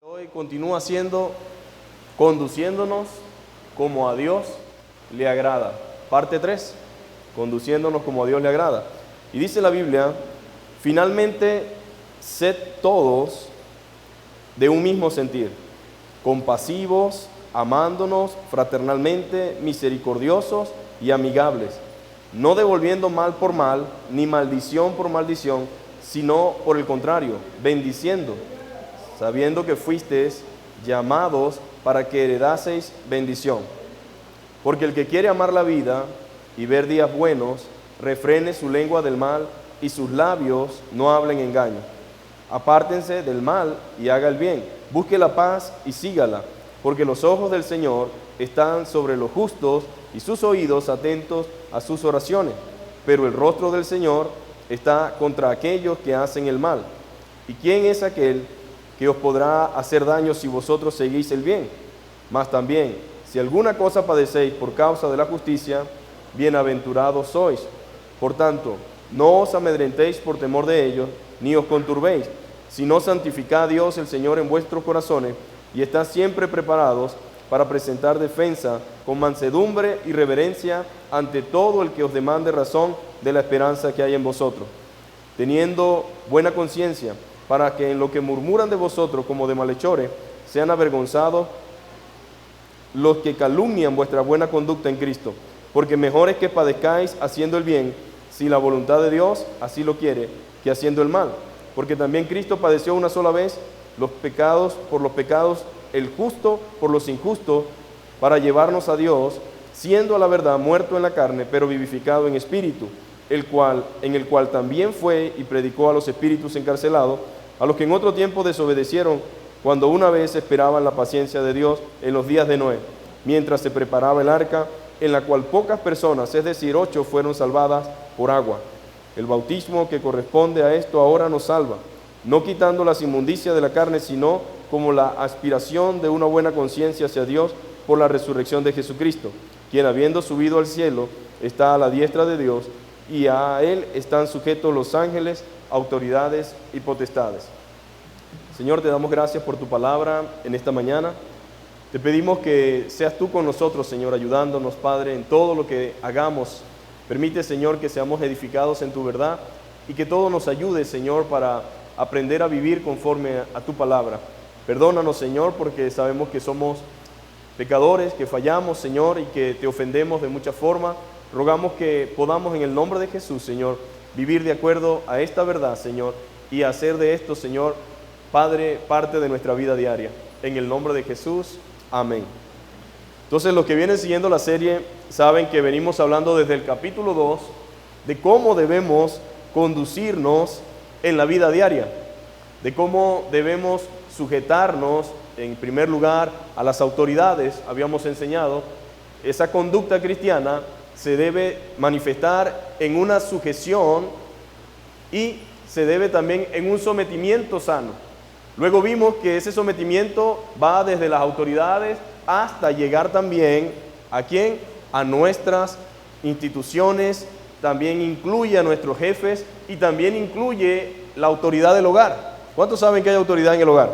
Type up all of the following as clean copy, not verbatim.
Hoy continúa siendo conduciéndonos como a Dios le agrada. Parte 3, conduciéndonos como a Dios le agrada. Y dice la Biblia, finalmente, sed todos de un mismo sentir, compasivos, amándonos fraternalmente, misericordiosos y amigables, no devolviendo mal por mal, ni maldición por maldición, sino por el contrario, bendiciendo, sabiendo que fuisteis llamados para que heredaseis bendición. Porque el que quiere amar la vida y ver días buenos, refrene su lengua del mal y sus labios no hablen engaño. Apártense del mal y haga el bien, busque la paz y sígala, porque los ojos del Señor están sobre los justos y sus oídos atentos a sus oraciones, pero el rostro del Señor está contra aquellos que hacen el mal. ¿Y quién es aquel que os podrá hacer daño si vosotros seguís el bien? Mas también, si alguna cosa padecéis por causa de la justicia, bienaventurados sois. Por tanto, no os amedrentéis por temor de ellos, ni os conturbéis, sino santificad a Dios el Señor en vuestros corazones, y estad siempre preparados para presentar defensa con mansedumbre y reverencia ante todo el que os demande razón de la esperanza que hay en vosotros, teniendo buena conciencia, para que en lo que murmuran de vosotros como de malhechores, sean avergonzados los que calumnian vuestra buena conducta en Cristo. Porque mejor es que padezcáis haciendo el bien, si la voluntad de Dios así lo quiere, que haciendo el mal. Porque también Cristo padeció una sola vez los pecados por los pecados, el justo por los injustos, para llevarnos a Dios, siendo a la verdad muerto en la carne, pero vivificado en espíritu, en el cual también fue y predicó a los espíritus encarcelados, a los que en otro tiempo desobedecieron, cuando una vez esperaban la paciencia de Dios en los días de Noé, mientras se preparaba el arca, en la cual pocas personas, es decir, 8, fueron salvadas por agua. El bautismo que corresponde a esto ahora nos salva, no quitando las inmundicias de la carne, sino como la aspiración de una buena conciencia hacia Dios por la resurrección de Jesucristo, quien habiendo subido al cielo está a la diestra de Dios, y a Él están sujetos los ángeles, autoridades y potestades. Señor, te damos gracias por tu palabra en esta mañana. Te pedimos que seas tú con nosotros, Señor, ayudándonos, Padre, en todo lo que hagamos. Permite, Señor, que seamos edificados en tu verdad y que todo nos ayude, Señor, para aprender a vivir conforme a tu palabra. Perdónanos, Señor, porque sabemos que somos pecadores, que fallamos, Señor, y que te ofendemos de muchas formas. Rogamos que podamos en el nombre de Jesús, Señor, vivir de acuerdo a esta verdad, Señor, y hacer de esto, Señor, Padre, parte de nuestra vida diaria. En el nombre de Jesús, amén. Entonces, los que vienen siguiendo la serie saben que venimos hablando desde el capítulo 2 de cómo debemos conducirnos en la vida diaria, de cómo debemos sujetarnos, en primer lugar, a las autoridades. Habíamos enseñado, esa conducta cristiana se debe manifestar en una sujeción y se debe también en un sometimiento sano. Luego vimos que ese sometimiento va desde las autoridades hasta llegar también ¿a quién? A nuestras instituciones, también incluye a nuestros jefes y también incluye la autoridad del hogar. ¿Cuántos saben que hay autoridad en el hogar?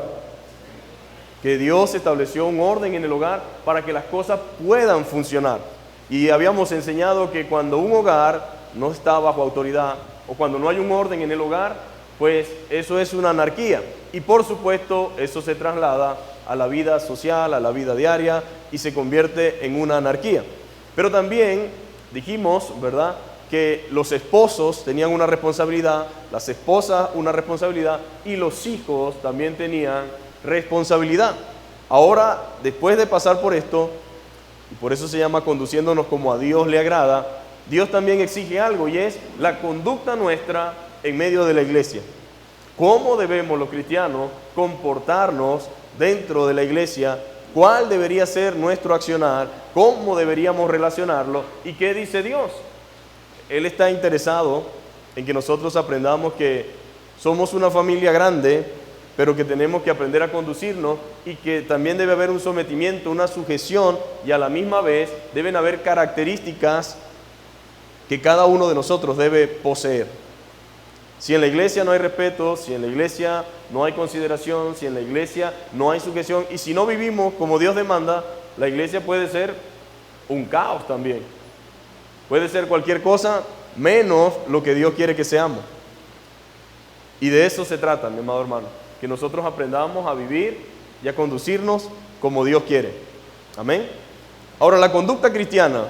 Que Dios estableció un orden en el hogar para que las cosas puedan funcionar. Y habíamos enseñado que cuando un hogar no está bajo autoridad o cuando no hay un orden en el hogar, pues eso es una anarquía. Y por supuesto eso se traslada a la vida social, a la vida diaria y se convierte en una anarquía. Pero también dijimos, ¿verdad?, que los esposos tenían una responsabilidad, las esposas una responsabilidad y los hijos también tenían responsabilidad. Ahora, después de pasar por esto, y por eso se llama conduciéndonos como a Dios le agrada, Dios también exige algo y es la conducta nuestra en medio de la iglesia. ¿Cómo debemos los cristianos comportarnos dentro de la iglesia? ¿Cuál debería ser nuestro accionar? ¿Cómo deberíamos relacionarlo? ¿Y qué dice Dios? Él está interesado en que nosotros aprendamos que somos una familia grande, pero que tenemos que aprender a conducirnos y que también debe haber un sometimiento, una sujeción, y a la misma vez deben haber características que cada uno de nosotros debe poseer. Si en la iglesia no hay respeto, si en la iglesia no hay consideración, si en la iglesia no hay sujeción, y si no vivimos como Dios demanda, la iglesia puede ser un caos también. Puede ser cualquier cosa menos lo que Dios quiere que seamos. Y de eso se trata, mi amado hermano, que nosotros aprendamos a vivir y a conducirnos como Dios quiere. Amén. Ahora, la conducta cristiana,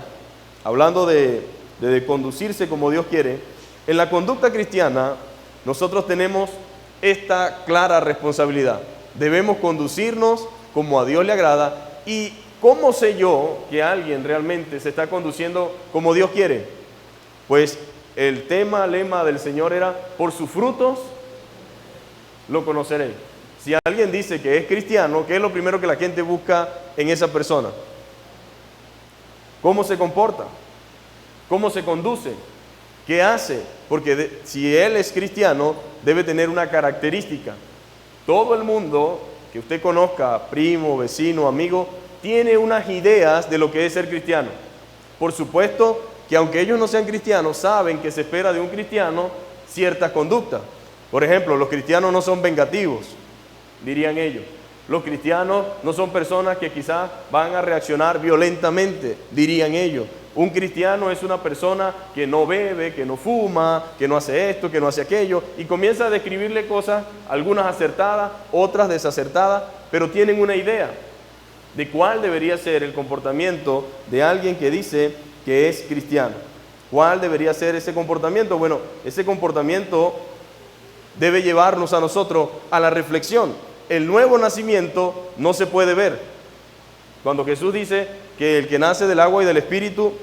hablando de conducirse como Dios quiere, en la conducta cristiana nosotros tenemos esta clara responsabilidad. Debemos conducirnos como a Dios le agrada. ¿Y cómo sé yo que alguien realmente se está conduciendo como Dios quiere? Pues el lema del Señor era: por sus frutos lo conoceréis. Si alguien dice que es cristiano, ¿qué es lo primero que la gente busca en esa persona? ¿Cómo se comporta? ¿Cómo se conduce? ¿Qué hace? Porque si él es cristiano, debe tener una característica. Todo el mundo que usted conozca, primo, vecino, amigo, tiene unas ideas de lo que es ser cristiano. Por supuesto que aunque ellos no sean cristianos, saben que se espera de un cristiano ciertas conductas. Por ejemplo, los cristianos no son vengativos, dirían ellos. Los cristianos no son personas que quizás van a reaccionar violentamente, dirían ellos. Un cristiano es una persona que no bebe, que no fuma, que no hace esto, que no hace aquello, y comienza a describirle cosas, algunas acertadas, otras desacertadas, pero tienen una idea de cuál debería ser el comportamiento de alguien que dice que es cristiano. ¿Cuál debería ser ese comportamiento? Bueno, ese comportamiento debe llevarnos a nosotros a la reflexión. El nuevo nacimiento no se puede ver. Cuando Jesús dice que el que nace del agua y del Espíritu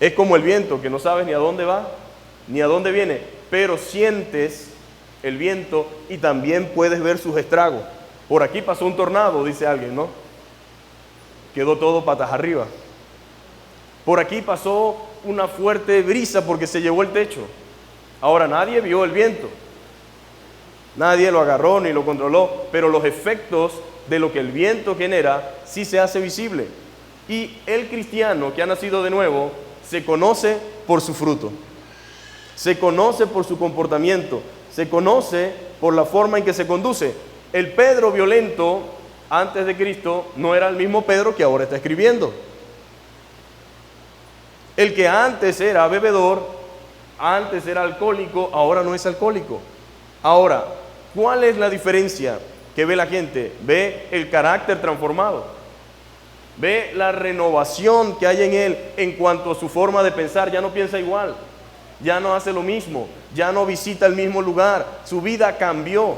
es como el viento, que no sabes ni a dónde va, ni a dónde viene, pero sientes el viento y también puedes ver sus estragos. Por aquí pasó un tornado, dice alguien, ¿no? Quedó todo patas arriba. Por aquí pasó una fuerte brisa porque se llevó el techo. Ahora nadie vio el viento. Nadie lo agarró ni lo controló, pero los efectos de lo que el viento genera sí se hace visible. Y el cristiano que ha nacido de nuevo se conoce por su fruto, se conoce por su comportamiento, se conoce por la forma en que se conduce. El Pedro violento antes de Cristo no era el mismo Pedro que ahora está escribiendo. El que antes era bebedor, antes era alcohólico, ahora no es alcohólico. Ahora, ¿cuál es la diferencia que ve la gente? Ve el carácter transformado, ve la renovación que hay en él en cuanto a su forma de pensar. Ya no piensa igual, ya no hace lo mismo, ya no visita el mismo lugar, su vida cambió.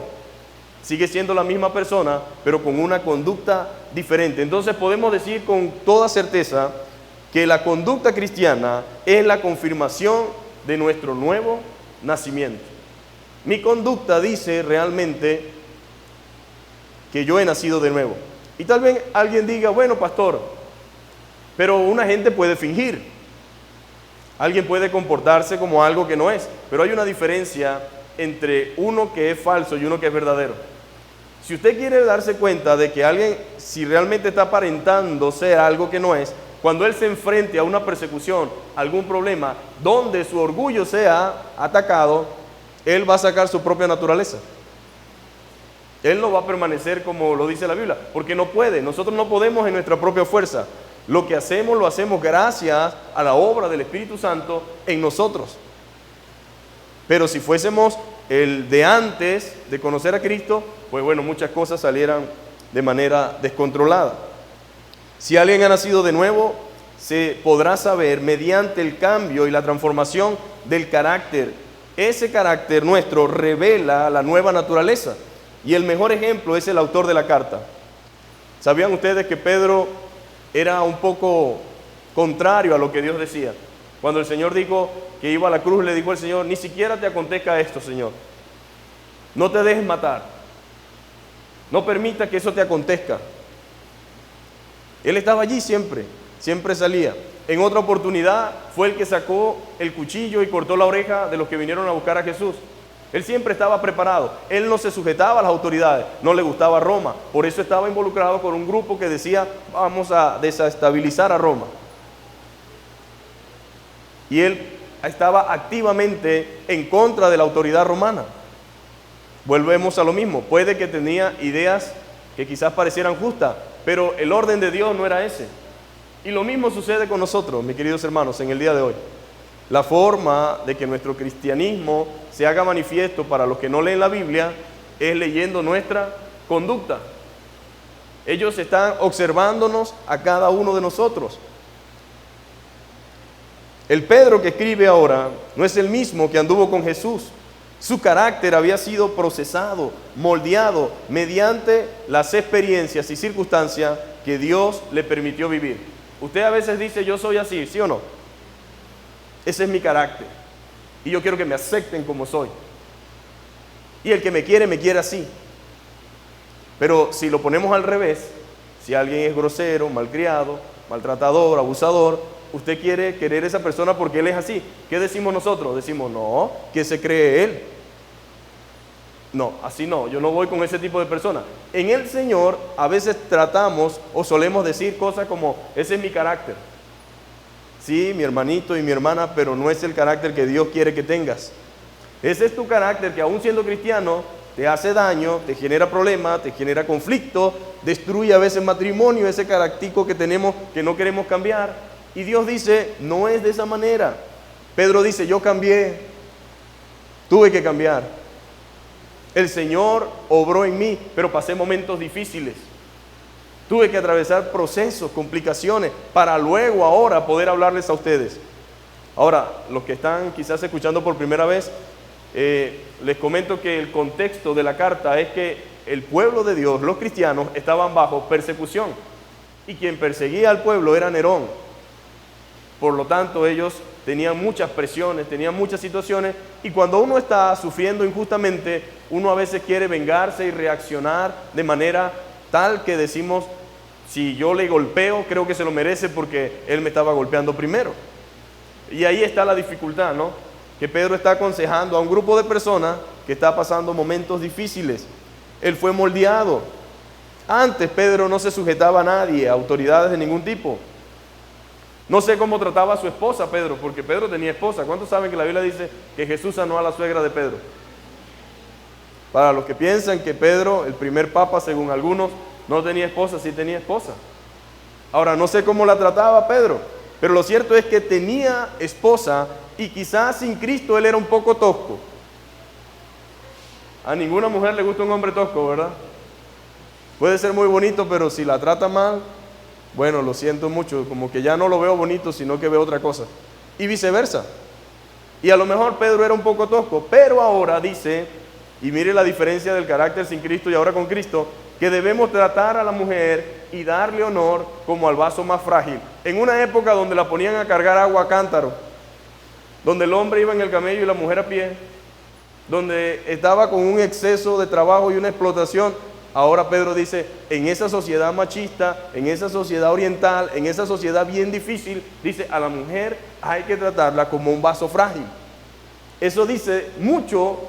Sigue siendo la misma persona, pero con una conducta diferente. Entonces podemos decir con toda certeza que la conducta cristiana es la confirmación de nuestro nuevo nacimiento. Mi conducta dice realmente que yo he nacido de nuevo. Y tal vez alguien diga: bueno, pastor, pero una gente puede fingir. Alguien puede comportarse como algo que no es. Pero hay una diferencia entre uno que es falso y uno que es verdadero. Si usted quiere darse cuenta de que alguien, si realmente está aparentando ser algo que no es, cuando él se enfrente a una persecución, algún problema, donde su orgullo sea atacado, él va a sacar su propia naturaleza. Él no va a permanecer como lo dice la Biblia, porque no puede. Nosotros no podemos en nuestra propia fuerza. Lo que hacemos, lo hacemos gracias a la obra del Espíritu Santo en nosotros. Pero si fuésemos el de antes de conocer a Cristo, pues bueno, muchas cosas salieran de manera descontrolada. Si alguien ha nacido de nuevo, se podrá saber mediante el cambio y la transformación del carácter. Ese carácter nuestro revela la nueva naturaleza. Y el mejor ejemplo es el autor de la carta. ¿Sabían ustedes que Pedro era un poco contrario a lo que Dios decía? Cuando el Señor dijo que iba a la cruz, le dijo al Señor: ni siquiera te acontezca esto, Señor. No te dejes matar. No permita que eso te acontezca. Él estaba allí siempre, siempre salía. En otra oportunidad fue el que sacó el cuchillo y cortó la oreja de los que vinieron a buscar a Jesús. Él siempre estaba preparado. Él no se sujetaba a las autoridades, no le gustaba Roma. Por eso estaba involucrado con un grupo que decía: vamos a desestabilizar a Roma. Y él estaba activamente en contra de la autoridad romana. Volvemos a lo mismo, puede que tenía ideas que quizás parecieran justas, pero el orden de Dios no era ese. Y lo mismo sucede con nosotros, mis queridos hermanos, en el día de hoy. La forma de que nuestro cristianismo se haga manifiesto para los que no leen la Biblia es leyendo nuestra conducta. Ellos están observándonos a cada uno de nosotros. El Pedro que escribe ahora no es el mismo que anduvo con Jesús. Su carácter había sido procesado, moldeado mediante las experiencias y circunstancias que Dios le permitió vivir. Usted a veces dice, yo soy así, ¿sí o no? Ese es mi carácter. Y yo quiero que me acepten como soy. Y el que me quiere así. Pero si lo ponemos al revés, si alguien es grosero, malcriado, maltratador, abusador, usted quiere querer a esa persona porque él es así. ¿Qué decimos nosotros? Decimos, no, ¿qué se cree él? No, así no, yo no voy con ese tipo de personas. En el Señor a veces tratamos o solemos decir cosas como, ese es mi carácter. Sí, mi hermanito y mi hermana, pero no es el carácter que Dios quiere que tengas. Ese es tu carácter que aún siendo cristiano te hace daño, te genera problemas, te genera conflicto, destruye a veces matrimonio, ese caractico que tenemos que no queremos cambiar. Y Dios dice, no es de esa manera. Pedro dice, yo cambié, tuve que cambiar. El Señor obró en mí, pero pasé momentos difíciles. Tuve que atravesar procesos, complicaciones, para luego ahora poder hablarles a ustedes. Ahora, los que están quizás escuchando por primera vez, les comento que el contexto de la carta es que el pueblo de Dios, los cristianos, estaban bajo persecución. Y quien perseguía al pueblo era Nerón. Por lo tanto, ellos tenían muchas presiones, tenían muchas situaciones, y cuando uno está sufriendo injustamente, uno a veces quiere vengarse y reaccionar de manera tal que decimos, si yo le golpeo, creo que se lo merece porque él me estaba golpeando primero. Y ahí está la dificultad, ¿no? Que Pedro está aconsejando a un grupo de personas que está pasando momentos difíciles. Él fue moldeado. Antes Pedro no se sujetaba a nadie, a autoridades de ningún tipo. No sé cómo trataba a su esposa Pedro, porque Pedro tenía esposa. ¿Cuántos saben que la Biblia dice que Jesús sanó a la suegra de Pedro? Para los que piensan que Pedro, el primer papa según algunos, no tenía esposa, sí tenía esposa. Ahora, no sé cómo la trataba Pedro, pero lo cierto es que tenía esposa y quizás sin Cristo él era un poco tosco. A ninguna mujer le gusta un hombre tosco, ¿verdad? Puede ser muy bonito, pero si la trata mal, bueno, lo siento mucho, como que ya no lo veo bonito, sino que veo otra cosa. Y viceversa. Y a lo mejor Pedro era un poco tosco, pero ahora dice, y mire la diferencia del carácter sin Cristo y ahora con Cristo, que debemos tratar a la mujer y darle honor como al vaso más frágil. En una época donde la ponían a cargar agua a cántaro, donde el hombre iba en el camello y la mujer a pie, donde estaba con un exceso de trabajo y una explotación, ahora Pedro dice, en esa sociedad machista, en esa sociedad oriental, en esa sociedad bien difícil, dice, a la mujer hay que tratarla como un vaso frágil. Eso dice mucho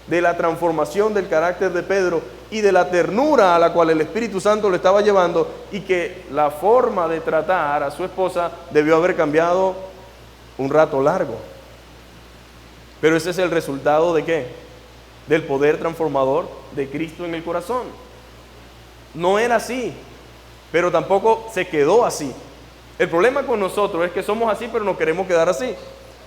de la transformación del carácter de Pedro y de la ternura a la cual el Espíritu Santo le estaba llevando, y que la forma de tratar a su esposa debió haber cambiado un rato largo. Pero ese es el resultado ¿de qué? Del poder transformador de Cristo en el corazón. No era así, pero tampoco se quedó así. El problema con nosotros es que somos así, pero no queremos quedar así.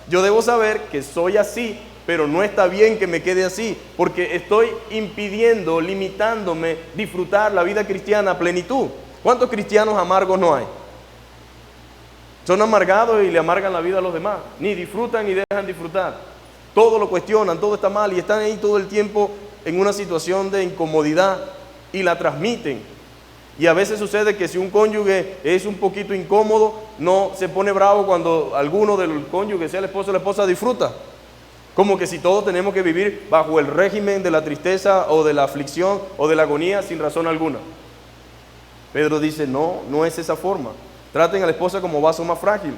Yo debo saber que soy así, pero no está bien que me quede así, porque estoy impidiendo, limitándome disfrutar la vida cristiana a plenitud. ¿Cuántos cristianos amargos no hay? Son amargados y le amargan la vida a los demás. Ni disfrutan ni dejan disfrutar. Todo lo cuestionan, todo está mal y están ahí todo el tiempo en una situación de incomodidad y la transmiten. Y a veces sucede que si un cónyuge es un poquito incómodo, no se pone bravo cuando alguno del cónyuge, sea el esposo o la esposa, disfruta. Como que si todos tenemos que vivir bajo el régimen de la tristeza o de la aflicción o de la agonía sin razón alguna. Pedro dice, no, no es esa forma. Traten a la esposa como vaso más frágil.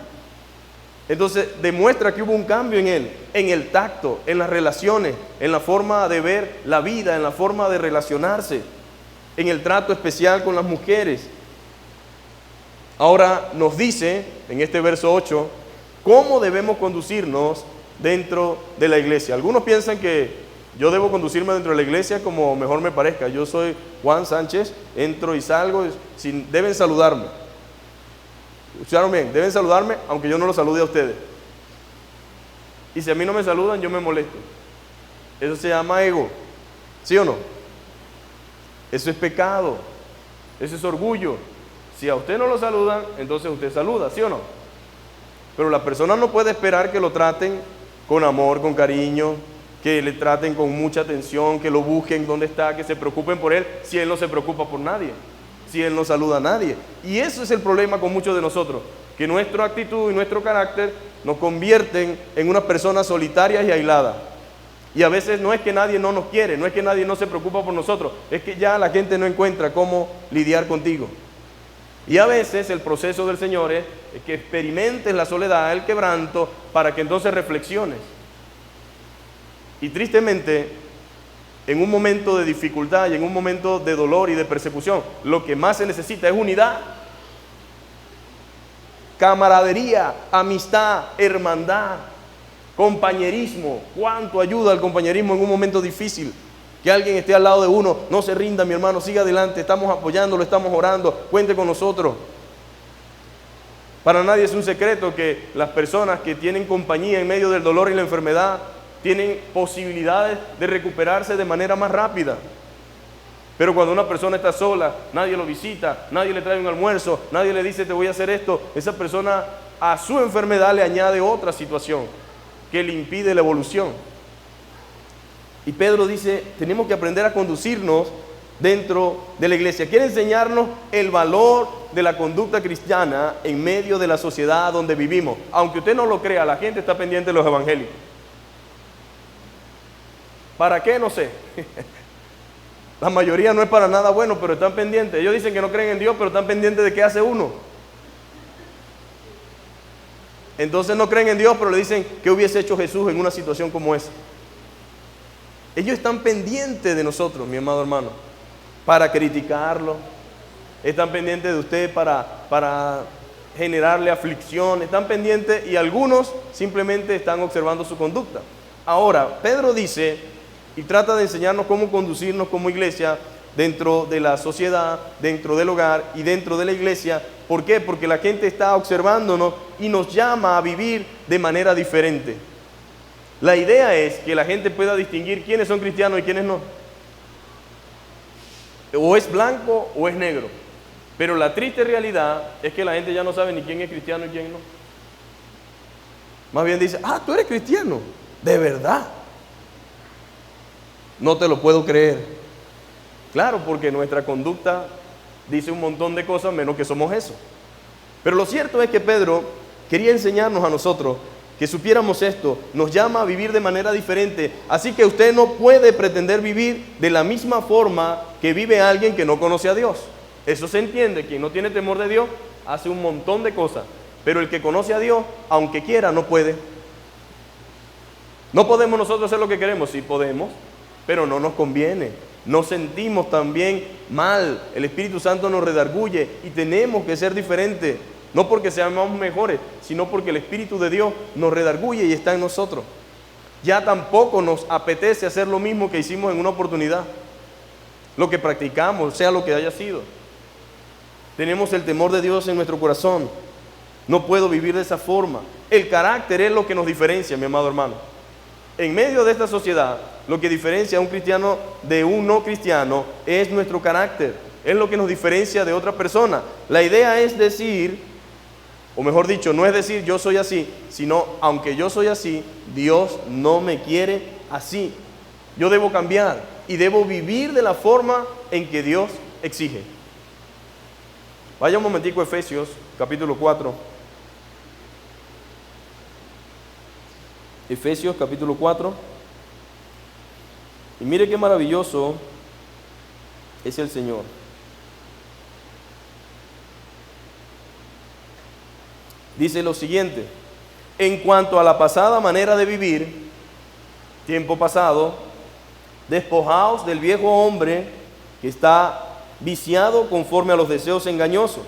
Entonces demuestra que hubo un cambio en él, en el tacto, en las relaciones, en la forma de ver la vida, en la forma de relacionarse, en el trato especial con las mujeres. Ahora nos dice, en este verso 8, cómo debemos conducirnos dentro de la iglesia. Algunos piensan que yo debo conducirme dentro de la iglesia como mejor me parezca. Yo soy Juan Sánchez, entro y salgo, deben saludarme. ¿Escucharon bien? Deben saludarme aunque yo no los salude a ustedes. Y si a mí no me saludan, yo me molesto. Eso se llama ego, ¿sí o no? Eso es pecado, eso es orgullo. Si a usted no lo saludan, entonces usted saluda, ¿sí o no? Pero la persona no puede esperar que lo traten con amor, con cariño, que le traten con mucha atención, que lo busquen donde está, que se preocupen por él, si él no se preocupa por nadie, si él no saluda a nadie. Y eso es el problema con muchos de nosotros, que nuestra actitud y nuestro carácter nos convierten en unas personas solitarias y aisladas. Y a veces no es que nadie no nos quiere, no es que nadie no se preocupa por nosotros, es que ya la gente no encuentra cómo lidiar contigo. Y a veces el proceso del Señor es que experimentes la soledad, el quebranto, para que entonces reflexiones. Y tristemente, en un momento de dificultad y en un momento de dolor y de persecución, lo que más se necesita es unidad, camaradería, amistad, hermandad, compañerismo. ¿Cuánto ayuda el compañerismo en un momento difícil? Que alguien esté al lado de uno, no se rinda, mi hermano, siga adelante, estamos apoyándolo, estamos orando, cuente con nosotros. Para nadie es un secreto que las personas que tienen compañía en medio del dolor y la enfermedad tienen posibilidades de recuperarse de manera más rápida. Pero cuando una persona está sola, nadie lo visita, nadie le trae un almuerzo, nadie le dice te voy a hacer esto, esa persona a su enfermedad le añade otra situación que le impide la evolución. Y Pedro dice, tenemos que aprender a conducirnos dentro de la iglesia. Quiere enseñarnos el valor de la conducta cristiana en medio de la sociedad donde vivimos. Aunque usted no lo crea, la gente está pendiente de los evangélicos. ¿Para qué? No sé. La mayoría no es para nada bueno, pero están pendientes. Ellos dicen que no creen en Dios, pero están pendientes de qué hace uno. Entonces no creen en Dios, pero le dicen qué hubiese hecho Jesús en una situación como esa. Ellos están pendientes de nosotros, mi amado hermano, para criticarlo. Están pendientes de usted para generarle aflicción. Están pendientes y algunos simplemente están observando su conducta. Ahora, Pedro dice y trata de enseñarnos cómo conducirnos como iglesia dentro de la sociedad, dentro del hogar y dentro de la iglesia. ¿Por qué? Porque la gente está observándonos y nos llama a vivir de manera diferente. La idea es que la gente pueda distinguir quiénes son cristianos y quiénes no. O es blanco o es negro. Pero la triste realidad es que la gente ya no sabe ni quién es cristiano y quién no. Más bien dice, tú eres cristiano. ¿De verdad? No te lo puedo creer. Claro, porque nuestra conducta dice un montón de cosas menos que somos eso. Pero lo cierto es que Pedro quería enseñarnos a nosotros que supiéramos esto, nos llama a vivir de manera diferente. Así que usted no puede pretender vivir de la misma forma que vive alguien que no conoce a Dios. Eso se entiende, quien no tiene temor de Dios hace un montón de cosas, pero el que conoce a Dios, aunque quiera, no puede. No podemos nosotros hacer lo que queremos, sí podemos, pero no nos conviene. Nos sentimos también mal, el Espíritu Santo nos redarguye y tenemos que ser diferentes. No porque seamos mejores, sino porque el Espíritu de Dios nos redarguye y está en nosotros. Ya tampoco nos apetece hacer lo mismo que hicimos en una oportunidad. Lo que practicamos, sea lo que haya sido. Tenemos el temor de Dios en nuestro corazón. No puedo vivir de esa forma. El carácter es lo que nos diferencia, mi amado hermano. En medio de esta sociedad, lo que diferencia a un cristiano de un no cristiano es nuestro carácter. Es lo que nos diferencia de otra persona. La idea es decir, o mejor dicho, no es decir yo soy así, sino aunque yo soy así, Dios no me quiere así. Yo debo cambiar y debo vivir de la forma en que Dios exige. Vaya un momentico a Efesios, capítulo 4. Efesios, capítulo 4. Y mire qué maravilloso es el Señor. Dice lo siguiente: en cuanto a la pasada manera de vivir, tiempo pasado, despojaos del viejo hombre que está viciado conforme a los deseos engañosos,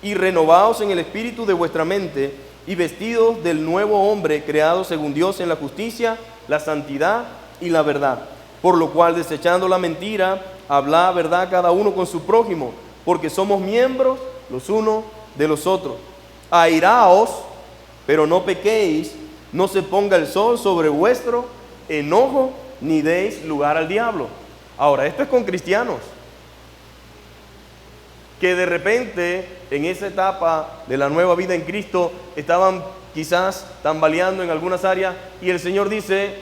y renovaos en el espíritu de vuestra mente, y vestidos del nuevo hombre creado según Dios en la justicia, la santidad y la verdad. Por lo cual, desechando la mentira, habla verdad cada uno con su prójimo, porque somos miembros los unos de los otros. Airaos, pero no pequéis, no se ponga el sol sobre vuestro enojo, ni deis lugar al diablo. Ahora, esto es con cristianos que de repente en esa etapa de la nueva vida en Cristo estaban quizás tambaleando en algunas áreas, y el Señor dice,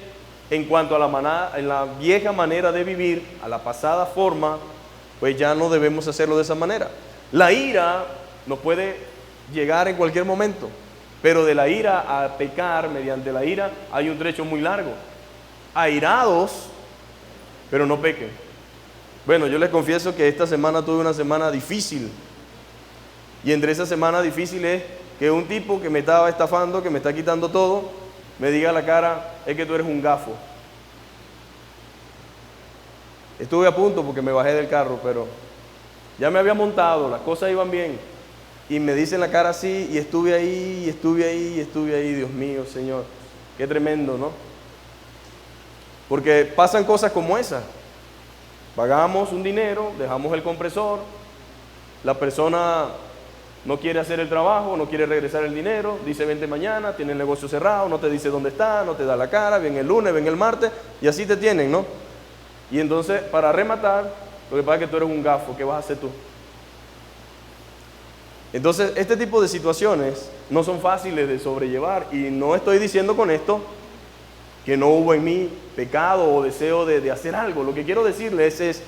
en cuanto a la vieja manera de vivir, a la pasada forma, pues ya no debemos hacerlo de esa manera. La ira nos puede llegar en cualquier momento, pero de la ira a pecar mediante la ira hay un trecho muy largo. Airados, pero no pequen. Bueno, yo les confieso que esta semana tuve una semana difícil, y entre esa semana difícil es que un tipo que me estaba estafando, que me está quitando todo, me diga a la cara, es que tú eres un gafo. Estuve a punto porque me bajé del carro, pero ya me había montado, las cosas iban bien, y me dice en la cara así, y estuve ahí, Dios mío, Señor, qué tremendo, ¿no? Porque pasan cosas como esas. Pagamos un dinero, dejamos el compresor, la persona no quiere hacer el trabajo, no quiere regresar el dinero, dice vente mañana, tiene el negocio cerrado, no te dice dónde está, no te da la cara, ven el lunes, ven el martes, y así te tienen, ¿no? Y entonces, para rematar, lo que pasa es que tú eres un gafo, ¿qué vas a hacer tú? Entonces, este tipo de situaciones no son fáciles de sobrellevar, y no estoy diciendo con esto que no hubo en mí pecado o deseo de hacer algo. Lo que quiero decirles es,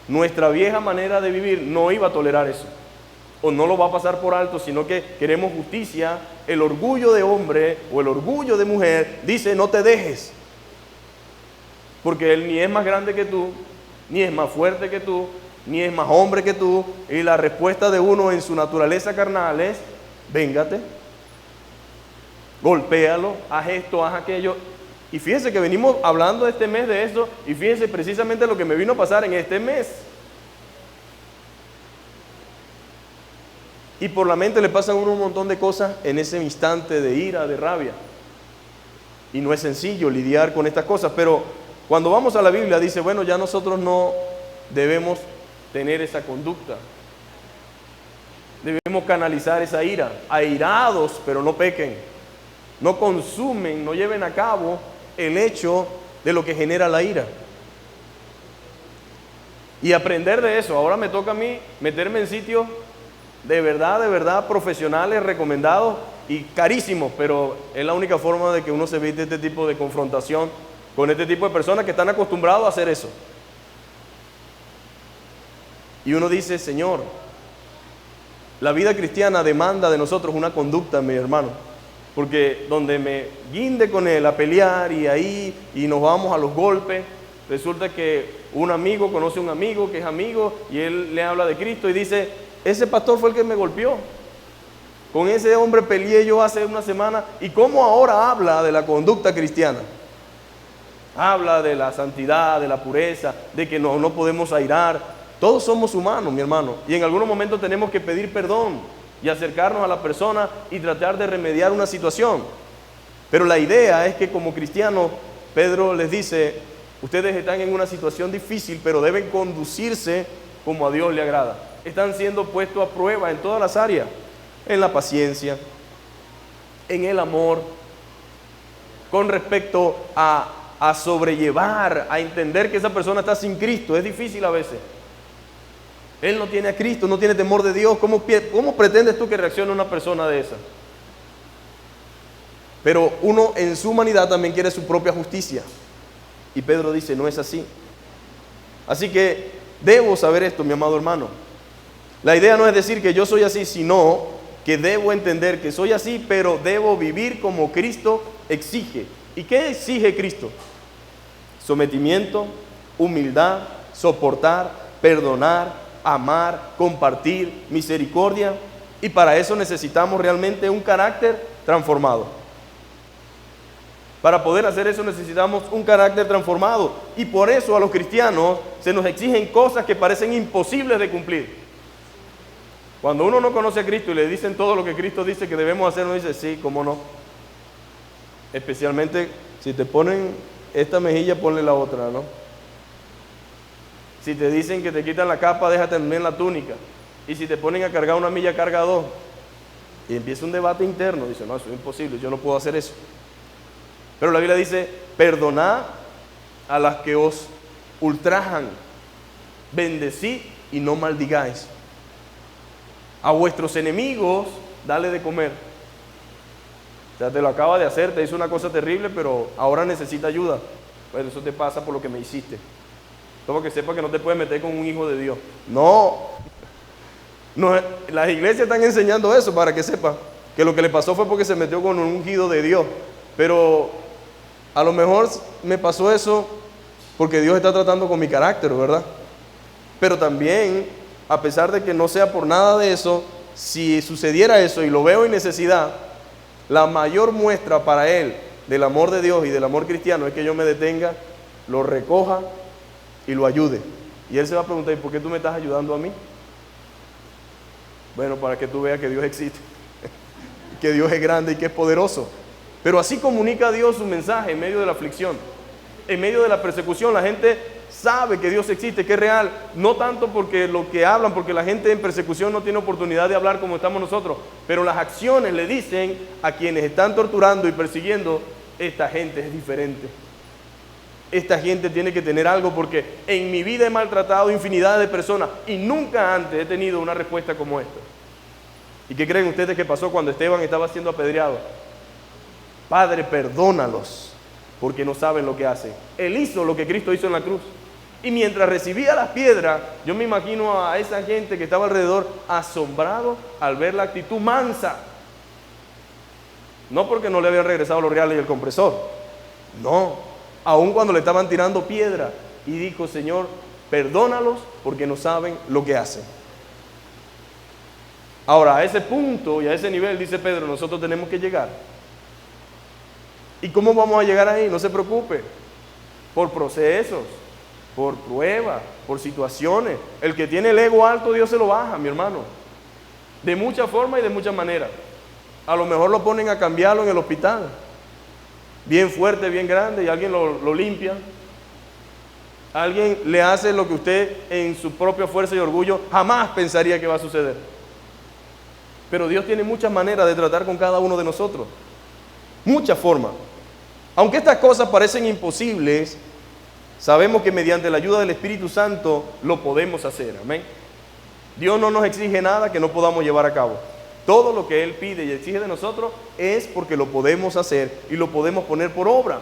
nuestra vieja manera de vivir no iba a tolerar eso, o no lo va a pasar por alto, sino que queremos justicia. El orgullo de hombre o el orgullo de mujer dice, no te dejes, porque él ni es más grande que tú, ni es más fuerte que tú, ni es más hombre que tú, y la respuesta de uno en su naturaleza carnal es, véngate, golpéalo, haz esto, haz aquello. Y fíjense que venimos hablando este mes de eso, y fíjense precisamente lo que me vino a pasar en este mes. Y por la mente le pasan a uno un montón de cosas en ese instante de ira, de rabia. Y no es sencillo lidiar con estas cosas, pero cuando vamos a la Biblia dice, bueno, ya nosotros no debemos tener esa conducta. Debemos canalizar esa ira. Airados, pero no pequen. No consumen, no lleven a cabo el hecho de lo que genera la ira. Y aprender de eso. Ahora me toca a mí meterme en sitios de verdad profesionales, recomendados y carísimos, pero es la única forma de que uno se evite este tipo de confrontación con este tipo de personas que están acostumbrados a hacer eso. Y uno dice, Señor, la vida cristiana demanda de nosotros una conducta, mi hermano, porque donde me guinde con él a pelear y nos vamos a los golpes, resulta que un amigo conoce a un amigo que es amigo y él le habla de Cristo y dice, ese pastor fue el que me golpeó, con ese hombre peleé yo hace una semana. ¿Y cómo ahora habla de la conducta cristiana? Habla de la santidad, de la pureza, de que no podemos airar. Todos somos humanos, mi hermano, y en algunos momentos tenemos que pedir perdón y acercarnos a la persona y tratar de remediar una situación. Pero la idea es que como cristianos, Pedro les dice, ustedes están en una situación difícil, pero deben conducirse como a Dios le agrada. Están siendo puestos a prueba en todas las áreas, en la paciencia, en el amor, con respecto a sobrellevar, a entender que esa persona está sin Cristo. Es difícil a veces. Él no tiene a Cristo, no tiene temor de Dios. ¿Cómo pretendes tú que reaccione una persona de esa? Pero uno en su humanidad también quiere su propia justicia. Y Pedro dice, no es así. Así que debo saber esto, mi amado hermano. La idea no es decir que yo soy así, sino que debo entender que soy así, pero debo vivir como Cristo exige. ¿Y qué exige Cristo? Sometimiento, humildad, soportar, perdonar, amar, compartir, misericordia. Y para eso necesitamos realmente un carácter transformado. Para poder hacer eso necesitamos un carácter transformado. Y por eso a los cristianos se nos exigen cosas que parecen imposibles de cumplir. Cuando uno no conoce a Cristo y le dicen todo lo que Cristo dice que debemos hacer, uno dice, sí, cómo no. Especialmente si te ponen esta mejilla, ponle la otra, ¿no? Si te dicen que te quitan la capa, déjate también la túnica. Y si te ponen a cargar una milla, carga dos. Y empieza un debate interno. Dice, no, eso es imposible, yo no puedo hacer eso. Pero la Biblia dice, perdonad a las que os ultrajan, bendecid y no maldigáis. A vuestros enemigos, dale de comer. O sea, te lo acaba de hacer, te hizo una cosa terrible, pero ahora necesita ayuda. Bueno, eso te pasa por lo que me hiciste. Todo que sepa que no te puedes meter con un hijo de Dios. No, las iglesias están enseñando eso para que sepa que lo que le pasó fue porque se metió con un ungido de Dios. Pero a lo mejor me pasó eso porque Dios está tratando con mi carácter, ¿verdad? Pero también, a pesar de que no sea por nada de eso, si sucediera eso y lo veo en necesidad, la mayor muestra para Él del amor de Dios y del amor cristiano es que yo me detenga, lo recoja y lo ayude. Y Él se va a preguntar, ¿y por qué tú me estás ayudando a mí? Bueno, para que tú veas que Dios existe, que Dios es grande y que es poderoso. Pero así comunica Dios su mensaje en medio de la aflicción, en medio de la persecución. La gente sabe que Dios existe, que es real, no tanto porque lo que hablan, porque la gente en persecución no tiene oportunidad de hablar como estamos nosotros, pero las acciones le dicen a quienes están torturando y persiguiendo, esta gente es diferente. Esta gente tiene que tener algo porque en mi vida he maltratado infinidad de personas y nunca antes he tenido una respuesta como esta. ¿Y qué creen ustedes que pasó cuando Esteban estaba siendo apedreado? Padre, perdónalos porque no saben lo que hacen. Él hizo lo que Cristo hizo en la cruz. Y mientras recibía las piedras, yo me imagino a esa gente que estaba alrededor asombrado al ver la actitud mansa. No porque no le habían regresado los reales y el compresor. No. Aun cuando le estaban tirando piedra, y dijo, Señor, perdónalos porque no saben lo que hacen. Ahora, a ese punto y a ese nivel, dice Pedro, nosotros tenemos que llegar. ¿Y cómo vamos a llegar ahí? No se preocupe. Por procesos, por pruebas, por situaciones. El que tiene el ego alto, Dios se lo baja, mi hermano. De muchas formas y de muchas maneras. A lo mejor lo ponen a cambiarlo en el hospital. Bien fuerte, bien grande, y alguien lo limpia. Alguien le hace lo que usted en su propia fuerza y orgullo jamás pensaría que va a suceder. Pero Dios tiene muchas maneras de tratar con cada uno de nosotros. Muchas formas. Aunque estas cosas parecen imposibles, sabemos que mediante la ayuda del Espíritu Santo lo podemos hacer. Amén. Dios no nos exige nada que no podamos llevar a cabo. Todo lo que Él pide y exige de nosotros es porque lo podemos hacer y lo podemos poner por obra.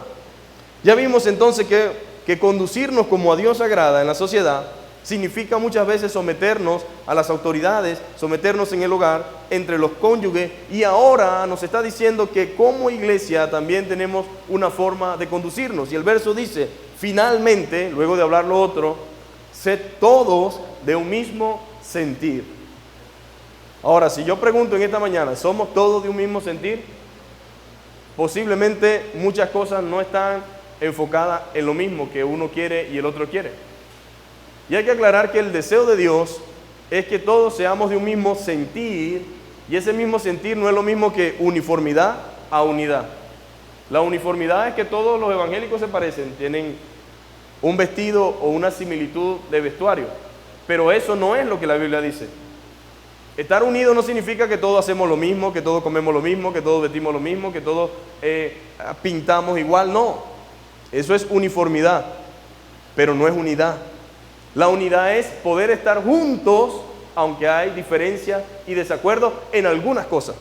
Ya vimos entonces que conducirnos como a Dios agrada en la sociedad significa muchas veces someternos a las autoridades, someternos en el hogar, entre los cónyuges, y ahora nos está diciendo que como iglesia también tenemos una forma de conducirnos. Y el verso dice, finalmente, luego de hablar lo otro, sed todos de un mismo sentir. Ahora, si yo pregunto en esta mañana, ¿somos todos de un mismo sentir? Posiblemente muchas cosas no están enfocadas en lo mismo que uno quiere y el otro quiere. Y hay que aclarar que el deseo de Dios es que todos seamos de un mismo sentir, y ese mismo sentir no es lo mismo que uniformidad a unidad. La uniformidad es que todos los evangélicos se parecen, tienen un vestido o una similitud de vestuario, pero eso no es lo que la Biblia dice. Estar unidos no significa que todos hacemos lo mismo, que todos comemos lo mismo, que todos vestimos lo mismo, que todos pintamos igual. No, eso es uniformidad, pero no es unidad. La unidad es poder estar juntos, aunque hay diferencias y desacuerdos en algunas cosas.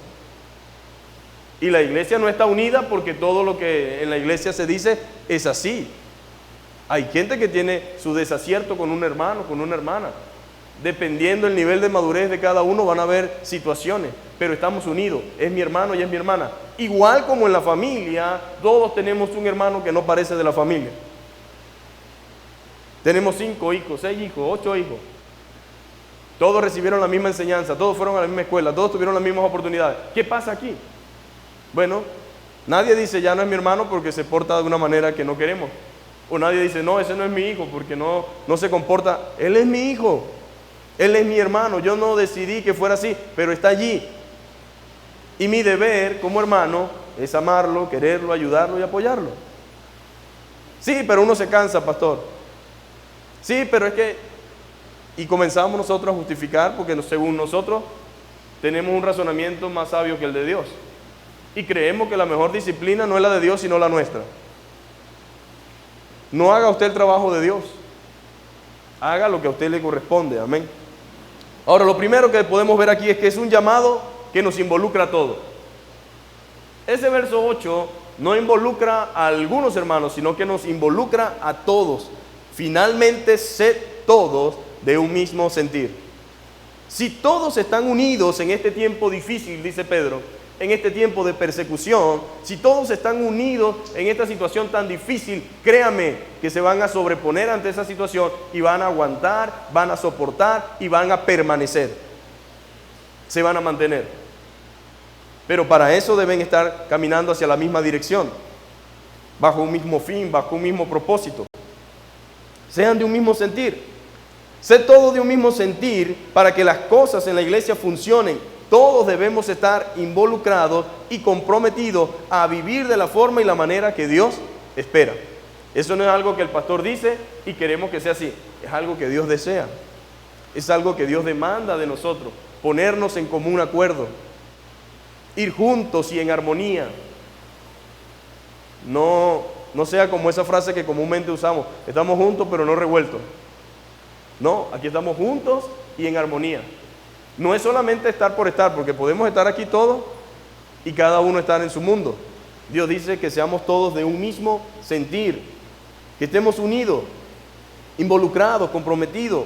Y la iglesia no está unida porque todo lo que en la iglesia se dice es así. Hay gente que tiene su desacierto con un hermano, con una hermana. Dependiendo del nivel de madurez de cada uno van a haber situaciones, pero estamos unidos, es mi hermano y es mi hermana. Igual como en la familia, todos tenemos un hermano que no parece de la familia. Tenemos 5 hijos, 6 hijos, 8 hijos. Todos recibieron la misma enseñanza, todos fueron a la misma escuela, todos tuvieron las mismas oportunidades. ¿Qué pasa aquí? Bueno, nadie dice ya no es mi hermano porque se porta de una manera que no queremos. O nadie dice no, ese no es mi hijo porque no se comporta. Él es mi hijo. Él es mi hermano, yo no decidí que fuera así, pero está allí. Y mi deber como hermano es amarlo, quererlo, ayudarlo y apoyarlo. Sí, pero uno se cansa, pastor. Sí, pero es que... Y comenzamos nosotros a justificar porque según nosotros tenemos un razonamiento más sabio que el de Dios. Y creemos que la mejor disciplina no es la de Dios, sino la nuestra. No haga usted el trabajo de Dios. Haga lo que a usted le corresponde. Amén. Ahora, lo primero que podemos ver aquí es que es un llamado que nos involucra a todos. Ese verso 8 no involucra a algunos hermanos, sino que nos involucra a todos. Finalmente, sed todos de un mismo sentir. Si todos están unidos en este tiempo difícil, dice Pedro, en este tiempo de persecución, si todos están unidos en esta situación tan difícil, créame que se van a sobreponer ante esa situación y van a aguantar, van a soportar y van a permanecer. Se van a mantener. Pero para eso deben estar caminando hacia la misma dirección, bajo un mismo fin, bajo un mismo propósito. Sean de un mismo sentir. Sed todos de un mismo sentir para que las cosas en la iglesia funcionen. Todos debemos estar involucrados y comprometidos a vivir de la forma y la manera que Dios espera. Eso no es algo que el pastor dice y queremos que sea así. Es algo que Dios desea. Es algo que Dios demanda de nosotros. Ponernos en común acuerdo. Ir juntos y en armonía. No sea como esa frase que comúnmente usamos. Estamos juntos pero no revueltos. No, aquí estamos juntos y en armonía. No es solamente estar por estar, porque podemos estar aquí todos y cada uno estar en su mundo. Dios dice que seamos todos de un mismo sentir, que estemos unidos, involucrados, comprometidos.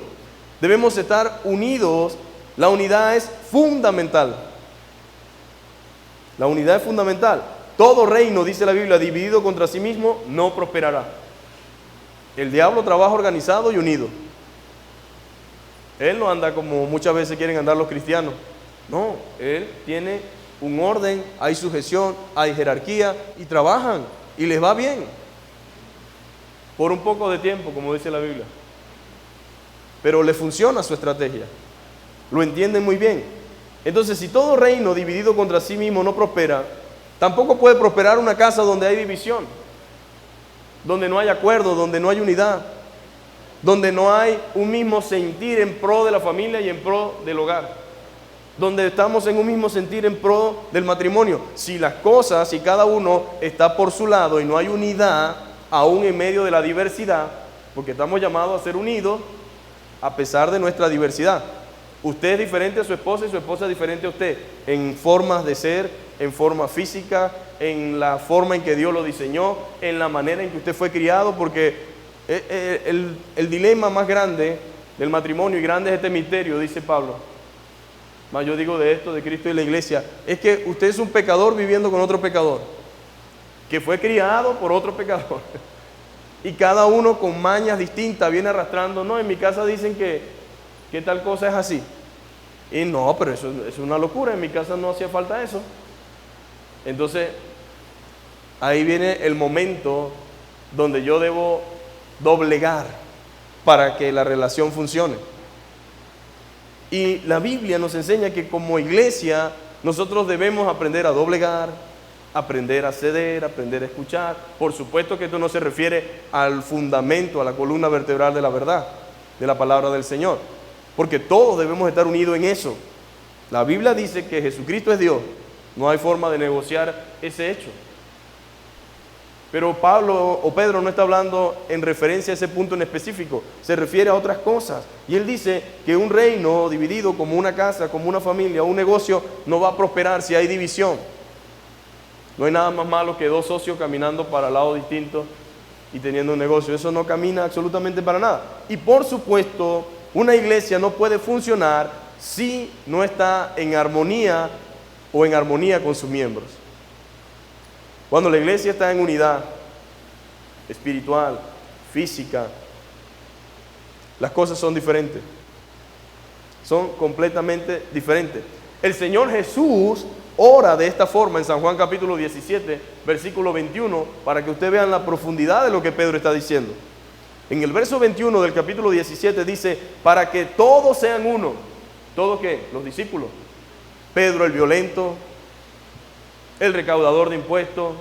Debemos estar unidos. La unidad es fundamental. La unidad es fundamental. Todo reino, dice la Biblia, dividido contra sí mismo, no prosperará. El diablo trabaja organizado y unido. Él no anda como muchas veces quieren andar los cristianos. No, él tiene un orden, hay sujeción, hay jerarquía y trabajan y les va bien. Por un poco de tiempo, como dice la Biblia. Pero le funciona su estrategia. Lo entienden muy bien. Entonces, si todo reino dividido contra sí mismo no prospera, tampoco puede prosperar una casa donde hay división, donde no hay acuerdo, donde no hay unidad, donde no hay un mismo sentir en pro de la familia y en pro del hogar, donde estamos en un mismo sentir en pro del matrimonio. Si las cosas, si cada uno está por su lado y no hay unidad, aún en medio de la diversidad, porque estamos llamados a ser unidos a pesar de nuestra diversidad. Usted es diferente a su esposa y su esposa es diferente a usted, en formas de ser, en forma física, en la forma en que Dios lo diseñó, en la manera en que usted fue criado, porque el dilema más grande del matrimonio, y grande es este misterio, dice Pablo, más yo digo de esto, de Cristo y la iglesia, es que usted es un pecador viviendo con otro pecador, que fue criado por otro pecador, y cada uno con mañas distintas viene arrastrando. No, en mi casa dicen que tal cosa es así, y no, pero eso es una locura, en mi casa no hacía falta eso. Entonces ahí viene el momento donde yo debo doblegar para que la relación funcione. Y la Biblia nos enseña que como iglesia nosotros debemos aprender a doblegar, aprender a ceder, aprender a escuchar. Por supuesto que esto no se refiere al fundamento, a la columna vertebral de la verdad, de la palabra del Señor, porque todos debemos estar unidos en eso. La Biblia dice que Jesucristo es Dios. No hay forma de negociar ese hecho. Pero Pablo o Pedro no está hablando en referencia a ese punto en específico, se refiere a otras cosas. Y él dice que un reino dividido como una casa, como una familia, un negocio, no va a prosperar si hay división. No hay nada más malo que dos socios caminando para lados distintos y teniendo un negocio. Eso no camina absolutamente para nada. Y por supuesto, una iglesia no puede funcionar si no está en armonía o en armonía con sus miembros. Cuando la iglesia está en unidad espiritual, física, las cosas son diferentes. Son completamente diferentes. El Señor Jesús ora de esta forma en San Juan capítulo 17, versículo 21, para que ustedes vean la profundidad de lo que Pedro está diciendo. En el verso 21 del capítulo 17 dice, para que todos sean uno. ¿Todos qué? Los discípulos. Pedro el violento, el recaudador de impuestos,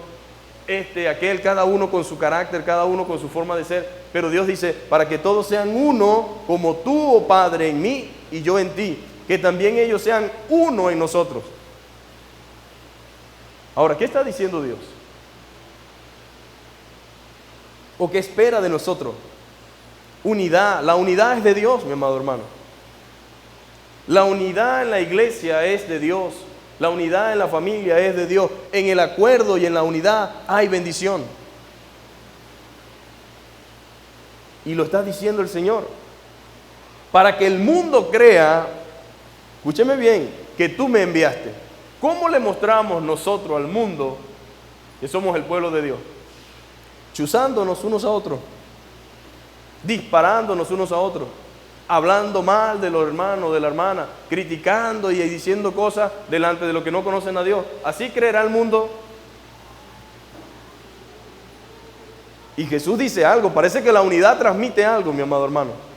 aquel, cada uno con su carácter, cada uno con su forma de ser. Pero Dios dice, para que todos sean uno, como tú, oh Padre, en mí y yo en ti, que también ellos sean uno en nosotros. Ahora, ¿qué está diciendo Dios? ¿O qué espera de nosotros? Unidad. La unidad es de Dios, mi amado hermano. La unidad en la iglesia es de Dios. La unidad en la familia es de Dios. En el acuerdo y en la unidad hay bendición. Y lo está diciendo el Señor. Para que el mundo crea, escúcheme bien, que tú me enviaste. ¿Cómo le mostramos nosotros al mundo que somos el pueblo de Dios? Chuzándonos unos a otros, disparándonos unos a otros, hablando mal de los hermanos, de la hermana, criticando y diciendo cosas delante de los que no conocen a Dios. Así creerá el mundo. Y Jesús dice algo, parece que la unidad transmite algo, mi amado hermano.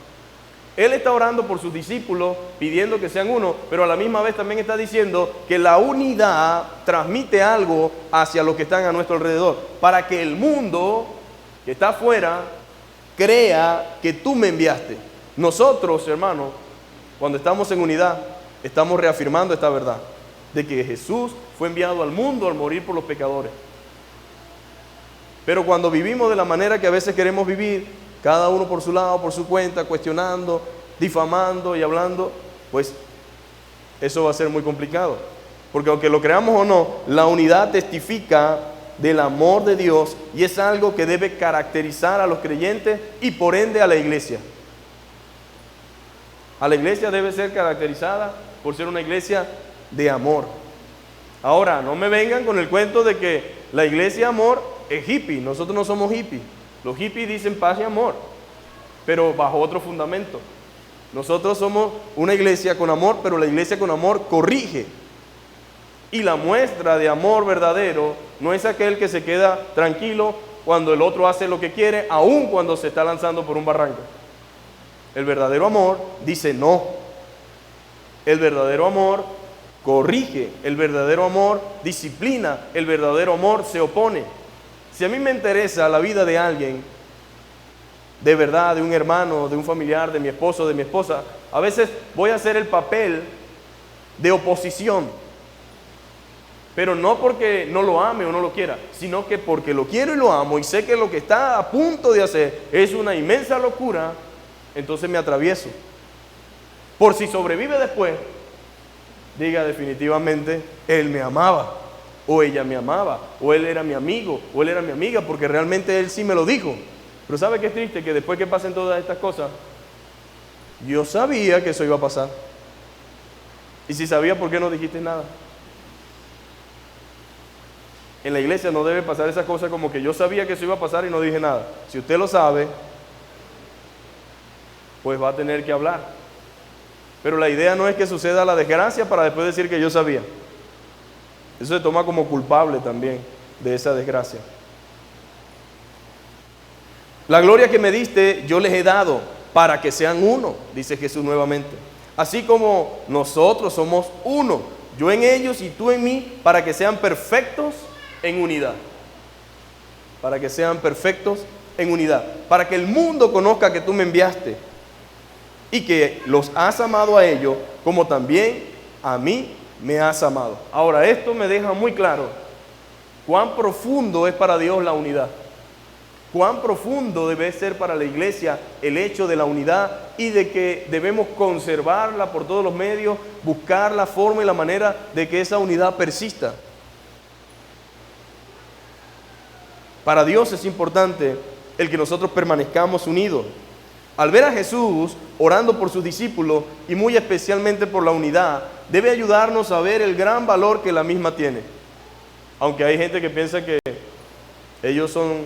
Él está orando por sus discípulos, pidiendo que sean uno, pero a la misma vez también está diciendo que la unidad transmite algo hacia los que están a nuestro alrededor, para que el mundo que está afuera crea que tú me enviaste. Nosotros, hermanos, cuando estamos en unidad, estamos reafirmando esta verdad, de que Jesús fue enviado al mundo al morir por los pecadores. Pero cuando vivimos de la manera que a veces queremos vivir, cada uno por su lado, por su cuenta, cuestionando, difamando y hablando, pues eso va a ser muy complicado. Porque aunque lo creamos o no, la unidad testifica del amor de Dios y es algo que debe caracterizar a los creyentes y por ende a la iglesia. A la iglesia debe ser caracterizada por ser una iglesia de amor. Ahora, no me vengan con el cuento de que la iglesia de amor es hippie. Nosotros no somos hippies. Los hippies dicen paz y amor, pero bajo otro fundamento. Nosotros somos una iglesia con amor, pero la iglesia con amor corrige. Y la muestra de amor verdadero no es aquel que se queda tranquilo cuando el otro hace lo que quiere, aun cuando se está lanzando por un barranco. El verdadero amor dice no. El verdadero amor corrige. El verdadero amor disciplina. El verdadero amor se opone. Si a mí me interesa la vida de alguien, de verdad, de un hermano, de un familiar, de mi esposo, de mi esposa, a veces voy a hacer el papel de oposición, pero no porque no lo ame o no lo quiera, sino que porque lo quiero y lo amo y sé que lo que está a punto de hacer es una inmensa locura, entonces me atravieso. Por si sobrevive después, diga definitivamente, él me amaba. O ella me amaba, o él era mi amigo, o él era mi amiga, porque realmente él sí me lo dijo. Pero ¿sabe qué es triste? Que después que pasen todas estas cosas, yo sabía que eso iba a pasar. Y si sabía, ¿por qué no dijiste nada? En la iglesia no debe pasar esa cosa como que yo sabía que eso iba a pasar y no dije nada. Si usted lo sabe, pues va a tener que hablar. Pero la idea no es que suceda la desgracia para después decir que yo sabía. Eso se toma como culpable también de esa desgracia. La gloria que me diste yo les he dado para que sean uno, dice Jesús nuevamente. Así como nosotros somos uno, yo en ellos y tú en mí, para que sean perfectos en unidad. Para que sean perfectos en unidad. Para que el mundo conozca que tú me enviaste y que los has amado a ellos como también a mí me has amado. Ahora, esto me deja muy claro cuán profundo es para Dios la unidad. Cuán profundo debe ser para la iglesia el hecho de la unidad y de que debemos conservarla por todos los medios, buscar la forma y la manera de que esa unidad persista. Para Dios es importante el que nosotros permanezcamos unidos. Al ver a Jesús orando por sus discípulos y muy especialmente por la unidad, debe ayudarnos a ver el gran valor que la misma tiene. Aunque hay gente que piensa que ellos son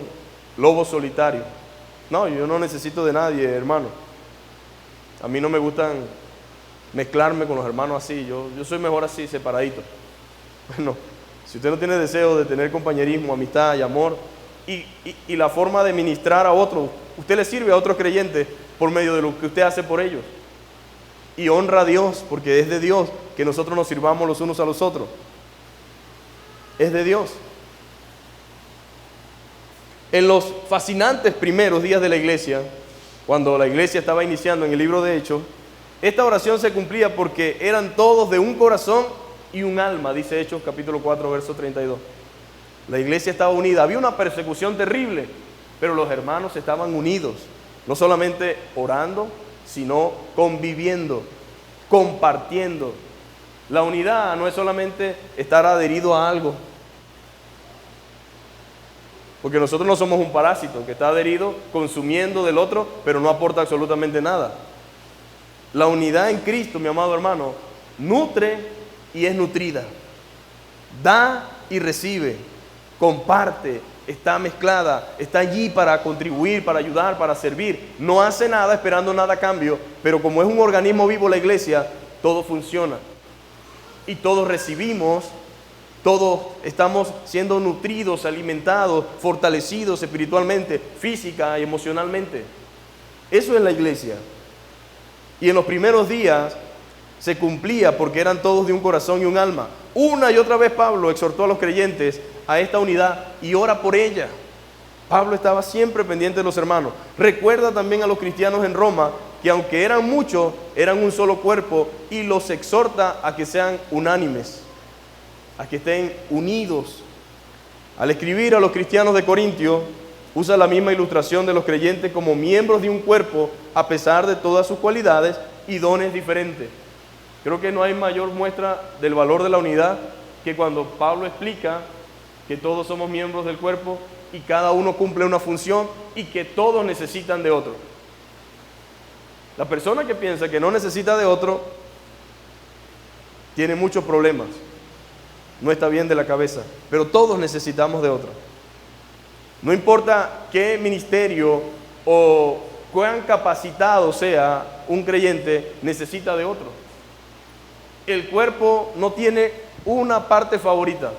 lobos solitarios. No, yo no necesito de nadie, hermano. A mí no me gustan mezclarme con los hermanos así. Yo soy mejor así, separadito. Bueno, si usted no tiene deseo de tener compañerismo, amistad y amor y la forma de ministrar a otros, usted le sirve a otros creyentes por medio de lo que usted hace por ellos. Y honra a Dios, porque es de Dios que nosotros nos sirvamos los unos a los otros. Es de Dios. En los fascinantes primeros días de la iglesia, cuando la iglesia estaba iniciando en el libro de Hechos, esta oración se cumplía porque eran todos de un corazón y un alma, dice Hechos capítulo 4, verso 32. La iglesia estaba unida. Había una persecución terrible, pero los hermanos estaban unidos, no solamente orando, sino conviviendo, compartiendo. La unidad no es solamente estar adherido a algo, porque nosotros no somos un parásito que está adherido, consumiendo del otro, pero no aporta absolutamente nada. La unidad en Cristo, mi amado hermano, nutre y es nutrida. Da y recibe, comparte, está mezclada, está allí para contribuir, para ayudar, para servir. No hace nada esperando nada a cambio, pero como es un organismo vivo la iglesia, todo funciona. Y todos recibimos, todos estamos siendo nutridos, alimentados, fortalecidos espiritualmente, física y emocionalmente. Eso es la iglesia. Y en los primeros días se cumplía porque eran todos de un corazón y un alma. Una y otra vez Pablo exhortó a los creyentes a esta unidad y ora por ella. Pablo estaba siempre pendiente de los hermanos. Recuerda también a los cristianos en Roma que aunque eran muchos, eran un solo cuerpo, y los exhorta a que sean unánimes, a que estén unidos. Al escribir a los cristianos de Corintio, usa la misma ilustración de los creyentes como miembros de un cuerpo, a pesar de todas sus cualidades y dones diferentes. Creo que no hay mayor muestra del valor de la unidad que cuando Pablo explica que todos somos miembros del cuerpo y cada uno cumple una función y que todos necesitan de otro. La persona que piensa que no necesita de otro tiene muchos problemas, no está bien de la cabeza, pero todos necesitamos de otro. No importa qué ministerio o cuán capacitado sea un creyente, necesita de otro. El cuerpo no tiene una parte favorita.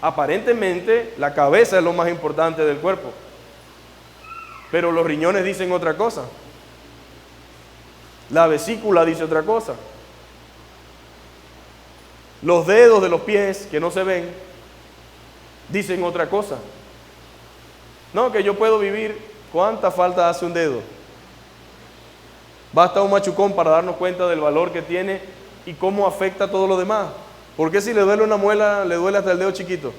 Aparentemente la cabeza es lo más importante del cuerpo, pero los riñones dicen otra cosa, la vesícula dice otra cosa, los dedos de los pies que no se ven dicen otra cosa. No, que yo puedo vivir, ¿cuánta falta hace un dedo? Basta un machucón para darnos cuenta del valor que tiene y cómo afecta a todo lo demás. ¿Por qué si le duele una muela, le duele hasta el dedo chiquito?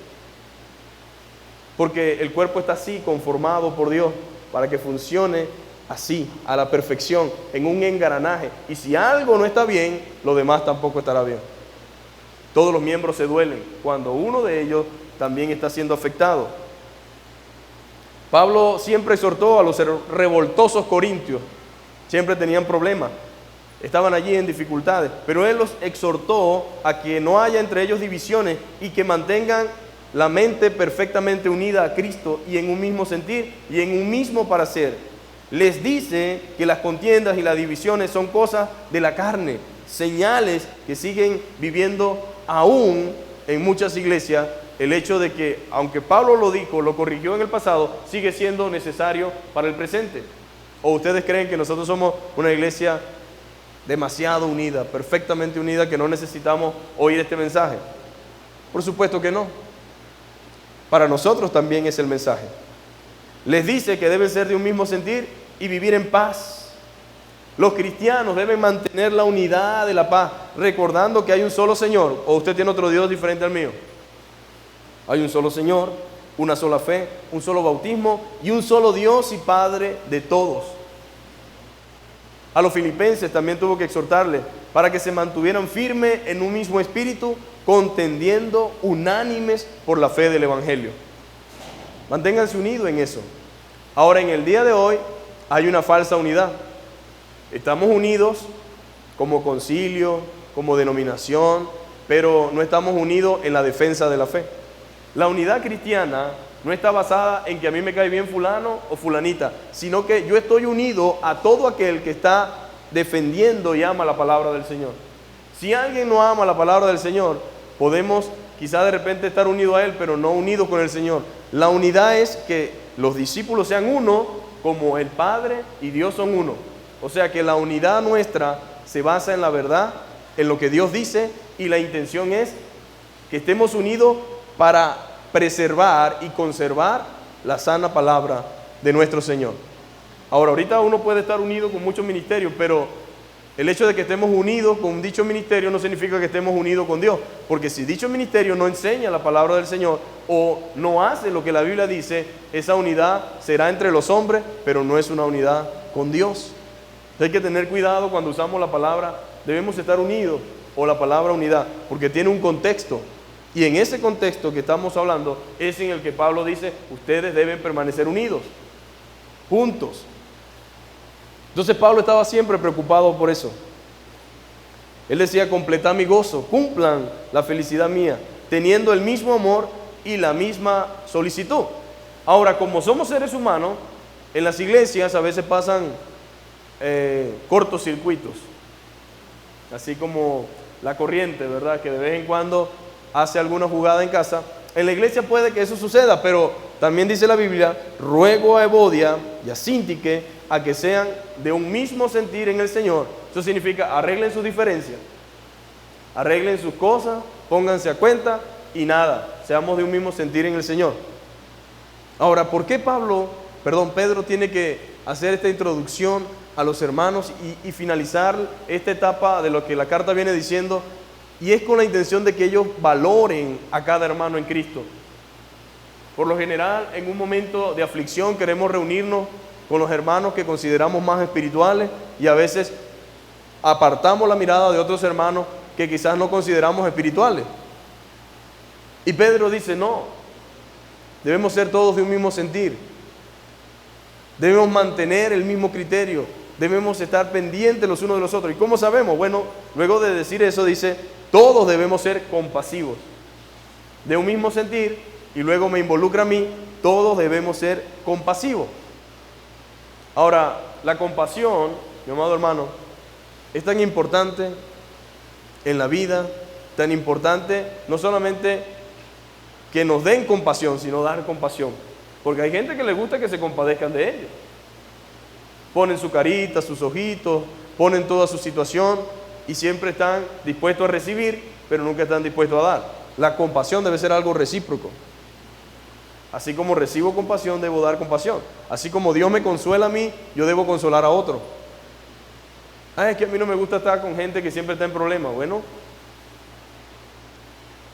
Porque el cuerpo está así, conformado por Dios, para que funcione así, a la perfección, en un engranaje. Y si algo no está bien, lo demás tampoco estará bien. Todos los miembros se duelen cuando uno de ellos también está siendo afectado. Pablo siempre exhortó a los revoltosos corintios, siempre tenían problemas, estaban allí en dificultades, pero él los exhortó a que no haya entre ellos divisiones y que mantengan la mente perfectamente unida a Cristo y en un mismo sentir y en un mismo parecer. Les dice que las contiendas y las divisiones son cosas de la carne, señales que siguen viviendo aún en muchas iglesias. El hecho de que, aunque Pablo lo dijo, lo corrigió en el pasado, sigue siendo necesario para el presente. ¿O ustedes creen que nosotros somos una iglesia demasiado unida, perfectamente unida, que no necesitamos oír este mensaje? Por supuesto que no. Para nosotros también es el mensaje. Les dice que deben ser de un mismo sentir y vivir en paz. Los cristianos deben mantener la unidad de la paz, recordando que hay un solo Señor. ¿O usted tiene otro Dios diferente al mío? Hay un solo Señor, una sola fe, un solo bautismo y un solo Dios y Padre de todos. A los filipenses también tuvo que exhortarles para que se mantuvieran firmes en un mismo espíritu, contendiendo unánimes por la fe del Evangelio. Manténganse unidos en eso. Ahora, en el día de hoy hay una falsa unidad. Estamos unidos como concilio, como denominación, pero no estamos unidos en la defensa de la fe. La unidad cristiana no está basada en que a mí me cae bien fulano o fulanita, sino que yo estoy unido a todo aquel que está defendiendo y ama la palabra del Señor. Si alguien no ama la palabra del Señor, podemos quizá de repente estar unidos a Él, pero no unidos con el Señor. La unidad es que los discípulos sean uno como el Padre y Dios son uno. O sea que la unidad nuestra se basa en la verdad, en lo que Dios dice, y la intención es que estemos unidos para preservar y conservar la sana palabra de nuestro Señor. Ahora, ahorita uno puede estar unido con muchos ministerios, pero el hecho de que estemos unidos con dicho ministerio no significa que estemos unidos con Dios, porque si dicho ministerio no enseña la palabra del Señor o no hace lo que la Biblia dice, esa unidad será entre los hombres, pero no es una unidad con Dios. Entonces hay que tener cuidado cuando usamos la palabra, debemos estar unidos, o la palabra unidad, porque tiene un contexto, y en ese contexto que estamos hablando es en el que Pablo dice, ustedes deben permanecer unidos, juntos. Entonces Pablo estaba siempre preocupado por eso. Él decía, completad mi gozo, cumplan la felicidad mía, teniendo el mismo amor y la misma solicitud. Ahora, como somos seres humanos, en las iglesias a veces pasan cortocircuitos, así como la corriente, ¿verdad? Que de vez en cuando hace alguna jugada en casa. En la iglesia puede que eso suceda, pero también dice la Biblia, ruego a Evodia y a Síntique a que sean de un mismo sentir en el Señor. Eso significa, arreglen sus diferencias, arreglen sus cosas, pónganse a cuenta y nada, seamos de un mismo sentir en el Señor. Ahora, ¿por qué Pedro tiene que hacer esta introducción a los hermanos y finalizar esta etapa de lo que la carta viene diciendo? Y es con la intención de que ellos valoren a cada hermano en Cristo. Por lo general, en un momento de aflicción queremos reunirnos con los hermanos que consideramos más espirituales y a veces apartamos la mirada de otros hermanos que quizás no consideramos espirituales. Y Pedro dice, no, debemos ser todos de un mismo sentir, debemos mantener el mismo criterio, debemos estar pendientes los unos de los otros. ¿Y cómo sabemos? Bueno, luego de decir eso dice, todos debemos ser compasivos, de un mismo sentir, y luego me involucra a mí, todos debemos ser compasivos. Ahora, la compasión, mi amado hermano, es tan importante en la vida, tan importante no solamente que nos den compasión, sino dar compasión. Porque hay gente que le gusta que se compadezcan de ellos. Ponen su carita, sus ojitos, ponen toda su situación y siempre están dispuestos a recibir, pero nunca están dispuestos a dar. La compasión debe ser algo recíproco. Así como recibo compasión, debo dar compasión. Así como Dios me consuela a mí, yo debo consolar a otro. Es que a mí no me gusta estar con gente que siempre está en problemas. Bueno,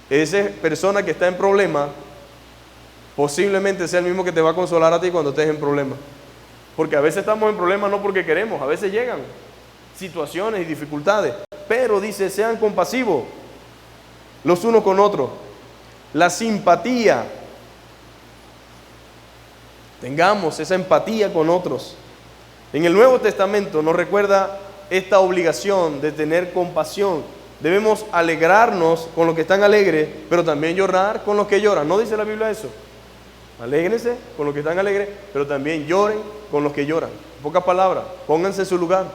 esa persona que está en problemas posiblemente sea el mismo que te va a consolar a ti cuando estés en problemas. Porque a veces estamos en problemas no porque queremos, a veces llegan situaciones y dificultades. Pero dice, sean compasivos los unos con otros. La simpatía. Tengamos esa empatía con otros. En el Nuevo Testamento nos recuerda esta obligación de tener compasión. Debemos alegrarnos con los que están alegres, pero también llorar con los que lloran. ¿No dice la Biblia eso? Alégrense con los que están alegres, pero también lloren con los que lloran. En pocas palabras, pónganse en su lugar.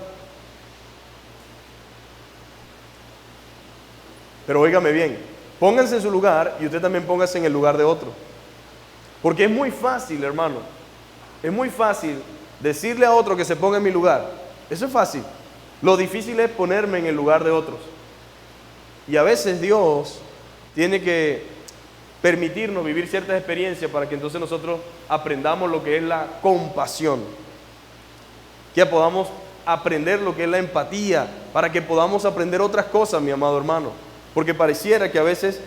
Pero óigame bien, pónganse en su lugar y usted también póngase en el lugar de otro. Porque es muy fácil, hermano, es muy fácil decirle a otro que se ponga en mi lugar. Eso es fácil. Lo difícil es ponerme en el lugar de otros. Y a veces Dios tiene que permitirnos vivir ciertas experiencias para que entonces nosotros aprendamos lo que es la compasión, que podamos aprender lo que es la empatía, para que podamos aprender otras cosas, mi amado hermano, porque pareciera que a veces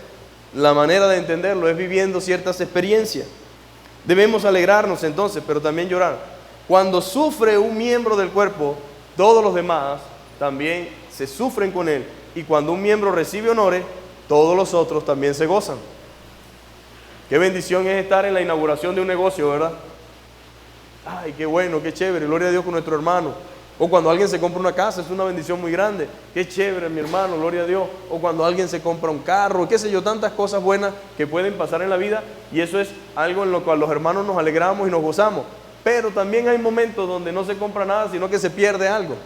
la manera de entenderlo es viviendo ciertas experiencias. Debemos alegrarnos entonces, pero también llorar. Cuando sufre un miembro del cuerpo, todos los demás también se sufren con él, y cuando un miembro recibe honores, todos los otros también se gozan. Qué bendición es estar en la inauguración de un negocio, ¿verdad? Ay, qué bueno, qué chévere, gloria a Dios con nuestro hermano. O cuando alguien se compra una casa, es una bendición muy grande. Qué chévere, mi hermano, gloria a Dios. O cuando alguien se compra un carro, qué sé yo, tantas cosas buenas que pueden pasar en la vida. Y eso es algo en lo cual los hermanos nos alegramos y nos gozamos. Pero también hay momentos donde no se compra nada, sino que se pierde algo.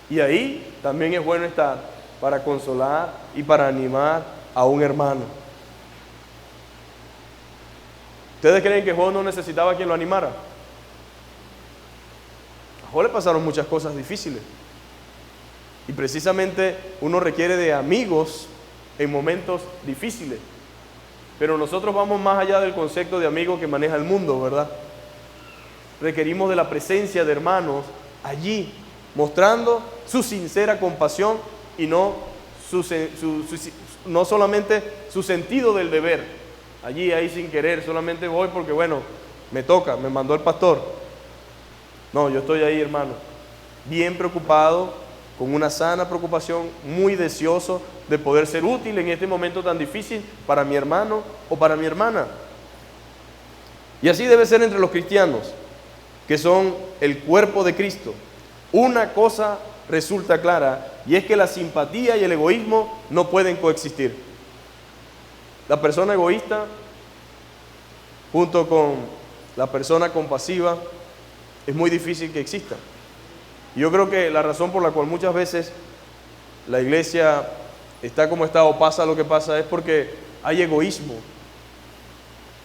Y ahí también es bueno estar para consolar y para animar a un hermano. ¿Ustedes creen que Job no necesitaba quien lo animara? Job le pasaron muchas cosas difíciles. Y precisamente uno requiere de amigos en momentos difíciles. Pero nosotros vamos más allá del concepto de amigo que maneja el mundo, ¿verdad? Requerimos de la presencia de hermanos allí, mostrando su sincera compasión y no solamente su sentido del deber. Allí, ahí sin querer, solamente voy porque bueno, me toca, me mandó el pastor. No, yo estoy ahí, hermano, bien preocupado, con una sana preocupación, muy deseoso de poder ser útil en este momento tan difícil para mi hermano o para mi hermana. Y así debe ser entre los cristianos, que son el cuerpo de Cristo. Una cosa resulta clara, y es que la simpatía y el egoísmo no pueden coexistir. La persona egoísta, junto con la persona compasiva, es muy difícil que exista. Yo creo que la razón por la cual muchas veces la iglesia está como está o pasa lo que pasa es porque hay egoísmo.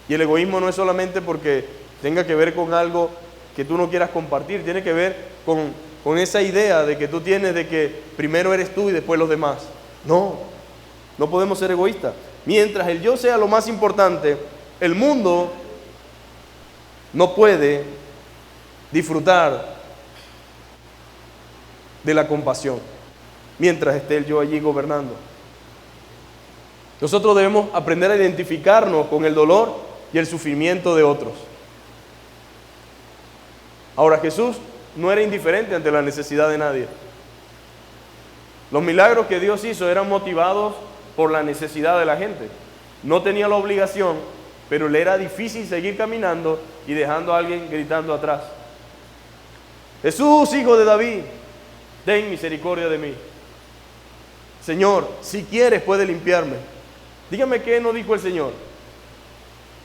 Y el egoísmo no es solamente porque tenga que ver con algo que tú no quieras compartir, tiene que ver con esa idea de que tú tienes de que primero eres tú y después los demás. No podemos ser egoístas. Mientras el yo sea lo más importante, el mundo no puede disfrutar de la compasión mientras esté el yo allí gobernando. Nosotros debemos aprender a identificarnos con el dolor y el sufrimiento de otros. Ahora, Jesús no era indiferente ante la necesidad de nadie. Los milagros que Dios hizo eran motivados por la necesidad de la gente. No tenía la obligación, pero le era difícil seguir caminando y dejando a alguien gritando atrás: Jesús, hijo de David, ten misericordia de mí. Señor, si quieres puedes limpiarme. Dígame qué no dijo el Señor.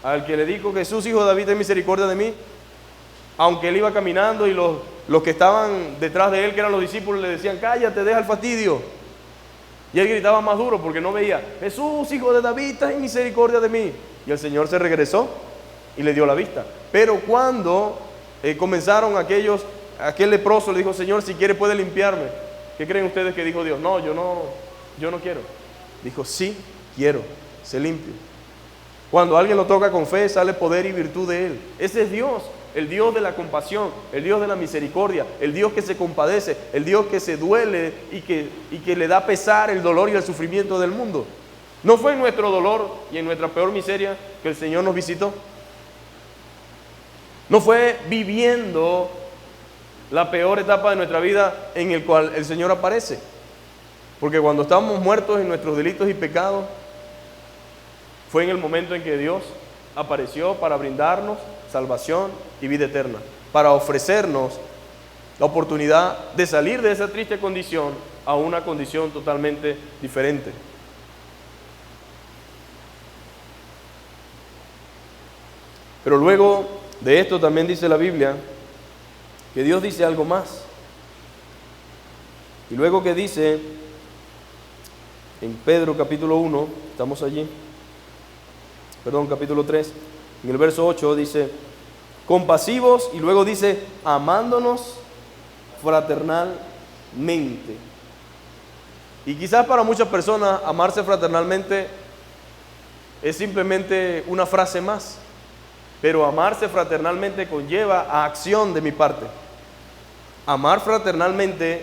Al que le dijo: Jesús, hijo de David, ten misericordia de mí, aunque él iba caminando y los que estaban detrás de él, que eran los discípulos, le decían: cállate, deja el fastidio. Y él gritaba más duro porque no veía: Jesús, hijo de David, ten misericordia de mí. Y el Señor se regresó y le dio la vista. Pero cuando comenzaron aquel leproso le dijo: Señor, si quiere puede limpiarme. ¿Qué creen ustedes que dijo Dios? No, yo no quiero. Dijo: sí, quiero, sé limpio. Cuando alguien lo toca con fe, sale poder y virtud de él. Ese es Dios, el Dios de la compasión, el Dios de la misericordia, el Dios que se compadece, el Dios que se duele y que le da pesar el dolor y el sufrimiento del mundo. ¿No fue en nuestro dolor y en nuestra peor miseria que el Señor nos visitó? ¿No fue viviendo la peor etapa de nuestra vida en el cual el Señor aparece? Porque cuando estábamos muertos en nuestros delitos y pecados, fue en el momento en que Dios apareció para brindarnos salvación y vida eterna, para ofrecernos la oportunidad de salir de esa triste condición a una condición totalmente diferente. Pero luego de esto también dice la Biblia que Dios dice algo más. Y luego que dice en Pedro capítulo 1, estamos allí, capítulo 3, en el verso 8 dice: compasivos, y luego dice: amándonos fraternalmente. Y quizás para muchas personas amarse fraternalmente es simplemente una frase más, pero amarse fraternalmente conlleva a acción de mi parte. Amar fraternalmente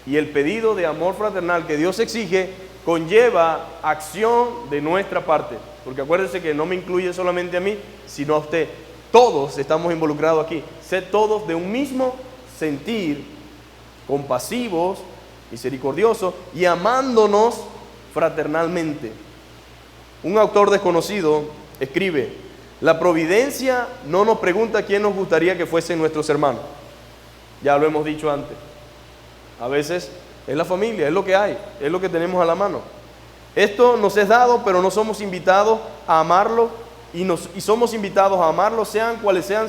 y el pedido de amor fraternal que Dios exige conlleva acción de nuestra parte. Porque acuérdense que no me incluye solamente a mí, sino a usted. Todos estamos involucrados aquí. Sed todos de un mismo sentir, compasivos, misericordiosos y amándonos fraternalmente. Un autor desconocido escribe: la providencia no nos pregunta quién nos gustaría que fuesen nuestros hermanos. Ya lo hemos dicho antes. A veces es la familia, es lo que hay, es lo que tenemos a la mano. Esto nos es dado, pero no somos invitados a amarlo y somos invitados a amarlo, sean cuales sean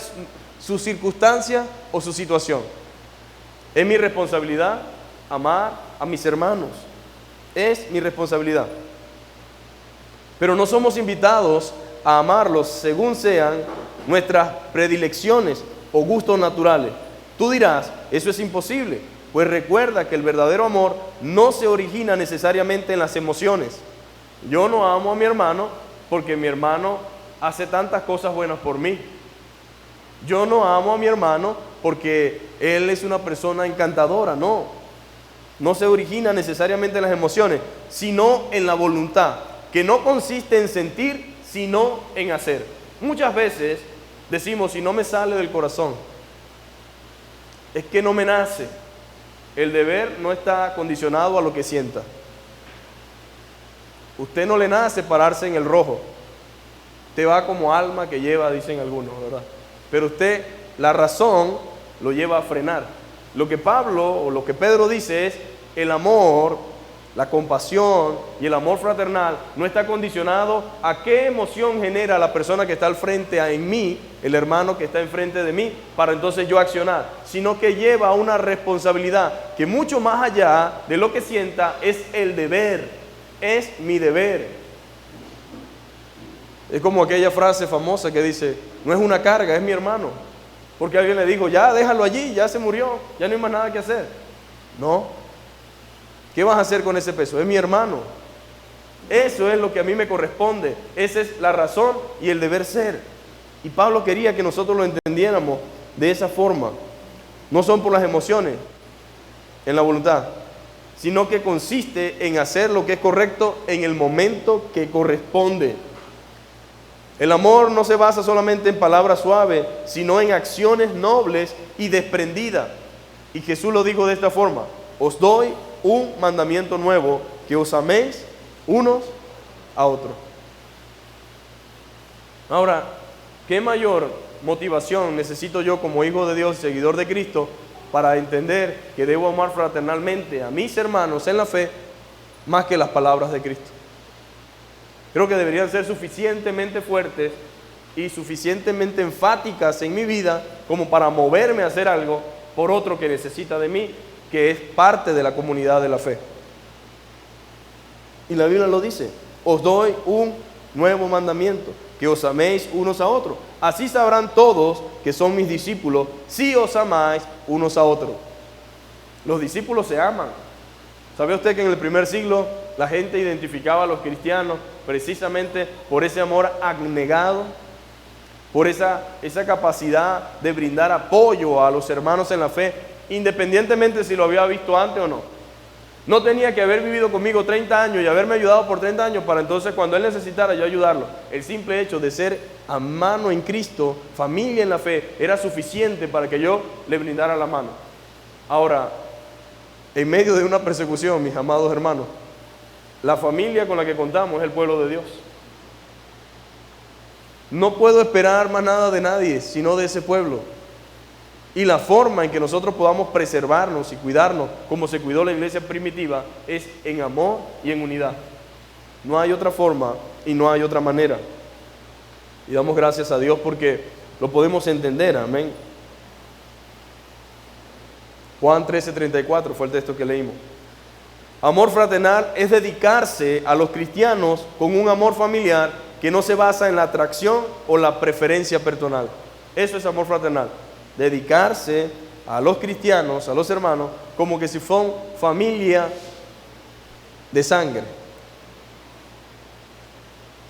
sus circunstancias o su situación. Es mi responsabilidad amar a mis hermanos. Es mi responsabilidad. Pero no somos invitados a amarlos según sean nuestras predilecciones o gustos naturales. Tú dirás, eso es imposible. Pues recuerda que el verdadero amor no se origina necesariamente en las emociones. Yo no amo a mi hermano porque mi hermano hace tantas cosas buenas por mí. Yo no amo a mi hermano porque él es una persona encantadora. No, no se origina necesariamente en las emociones, sino en la voluntad, que no consiste en sentir, sino en hacer. Muchas veces decimos, si no me sale del corazón, es que no me nace. El deber no está condicionado a lo que sienta. Usted no le nace pararse en el rojo. Usted va como alma que lleva, dicen algunos, ¿verdad? Pero usted, la razón lo lleva a frenar. Lo que Pablo o lo que Pedro dice es, el amor, la compasión y el amor fraternal no está condicionado a qué emoción genera la persona que está al frente en mí, el hermano que está enfrente de mí, para entonces yo accionar, sino que lleva a una responsabilidad que mucho más allá de lo que sienta es el deber, es mi deber. Es como aquella frase famosa que dice, no es una carga, es mi hermano, porque alguien le dijo, ya déjalo allí, ya se murió, ya no hay más nada que hacer. No. ¿Qué vas a hacer con ese peso? Es mi hermano. Eso es lo que a mí me corresponde. Esa es la razón y el deber ser. Y Pablo quería que nosotros lo entendiéramos de esa forma. No son por las emociones en la voluntad, sino que consiste en hacer lo que es correcto en el momento que corresponde. El amor no se basa solamente en palabras suaves, sino en acciones nobles y desprendidas. Y Jesús lo dijo de esta forma, os doy un mandamiento nuevo, que os améis unos a otros. Ahora, ¿qué mayor motivación necesito yo como hijo de Dios, seguidor de Cristo, para entender que debo amar fraternalmente a mis hermanos en la fe más que las palabras de Cristo? Creo que deberían ser suficientemente fuertes y suficientemente enfáticas en mi vida como para moverme a hacer algo por otro que necesita de mí, que es parte de la comunidad de la fe. Y la Biblia lo dice, os doy un nuevo mandamiento, que os améis unos a otros. Así sabrán todos que son mis discípulos, si os amáis unos a otros. Los discípulos se aman. ¿Sabe usted que en el primer siglo la gente identificaba a los cristianos precisamente por ese amor abnegado, por esa capacidad de brindar apoyo a los hermanos en la fe, independientemente si lo había visto antes o no? No tenía que haber vivido conmigo 30 años y haberme ayudado por 30 años para entonces cuando él necesitara yo ayudarlo. El simple hecho de ser hermano en Cristo, familia en la fe, era suficiente para que yo le brindara la mano. Ahora, en medio de una persecución, mis amados hermanos, la familia con la que contamos es el pueblo de Dios. No puedo esperar más nada de nadie, sino de ese pueblo. Y la forma en que nosotros podamos preservarnos y cuidarnos, como se cuidó la iglesia primitiva, es en amor y en unidad. No hay otra forma y no hay otra manera. Y damos gracias a Dios porque lo podemos entender, amén. Juan 13:34 fue el texto que leímos. Amor fraternal es dedicarse a los cristianos con un amor familiar que no se basa en la atracción o la preferencia personal. Eso es amor fraternal. Dedicarse a los cristianos, a los hermanos, como que si fueran familia de sangre.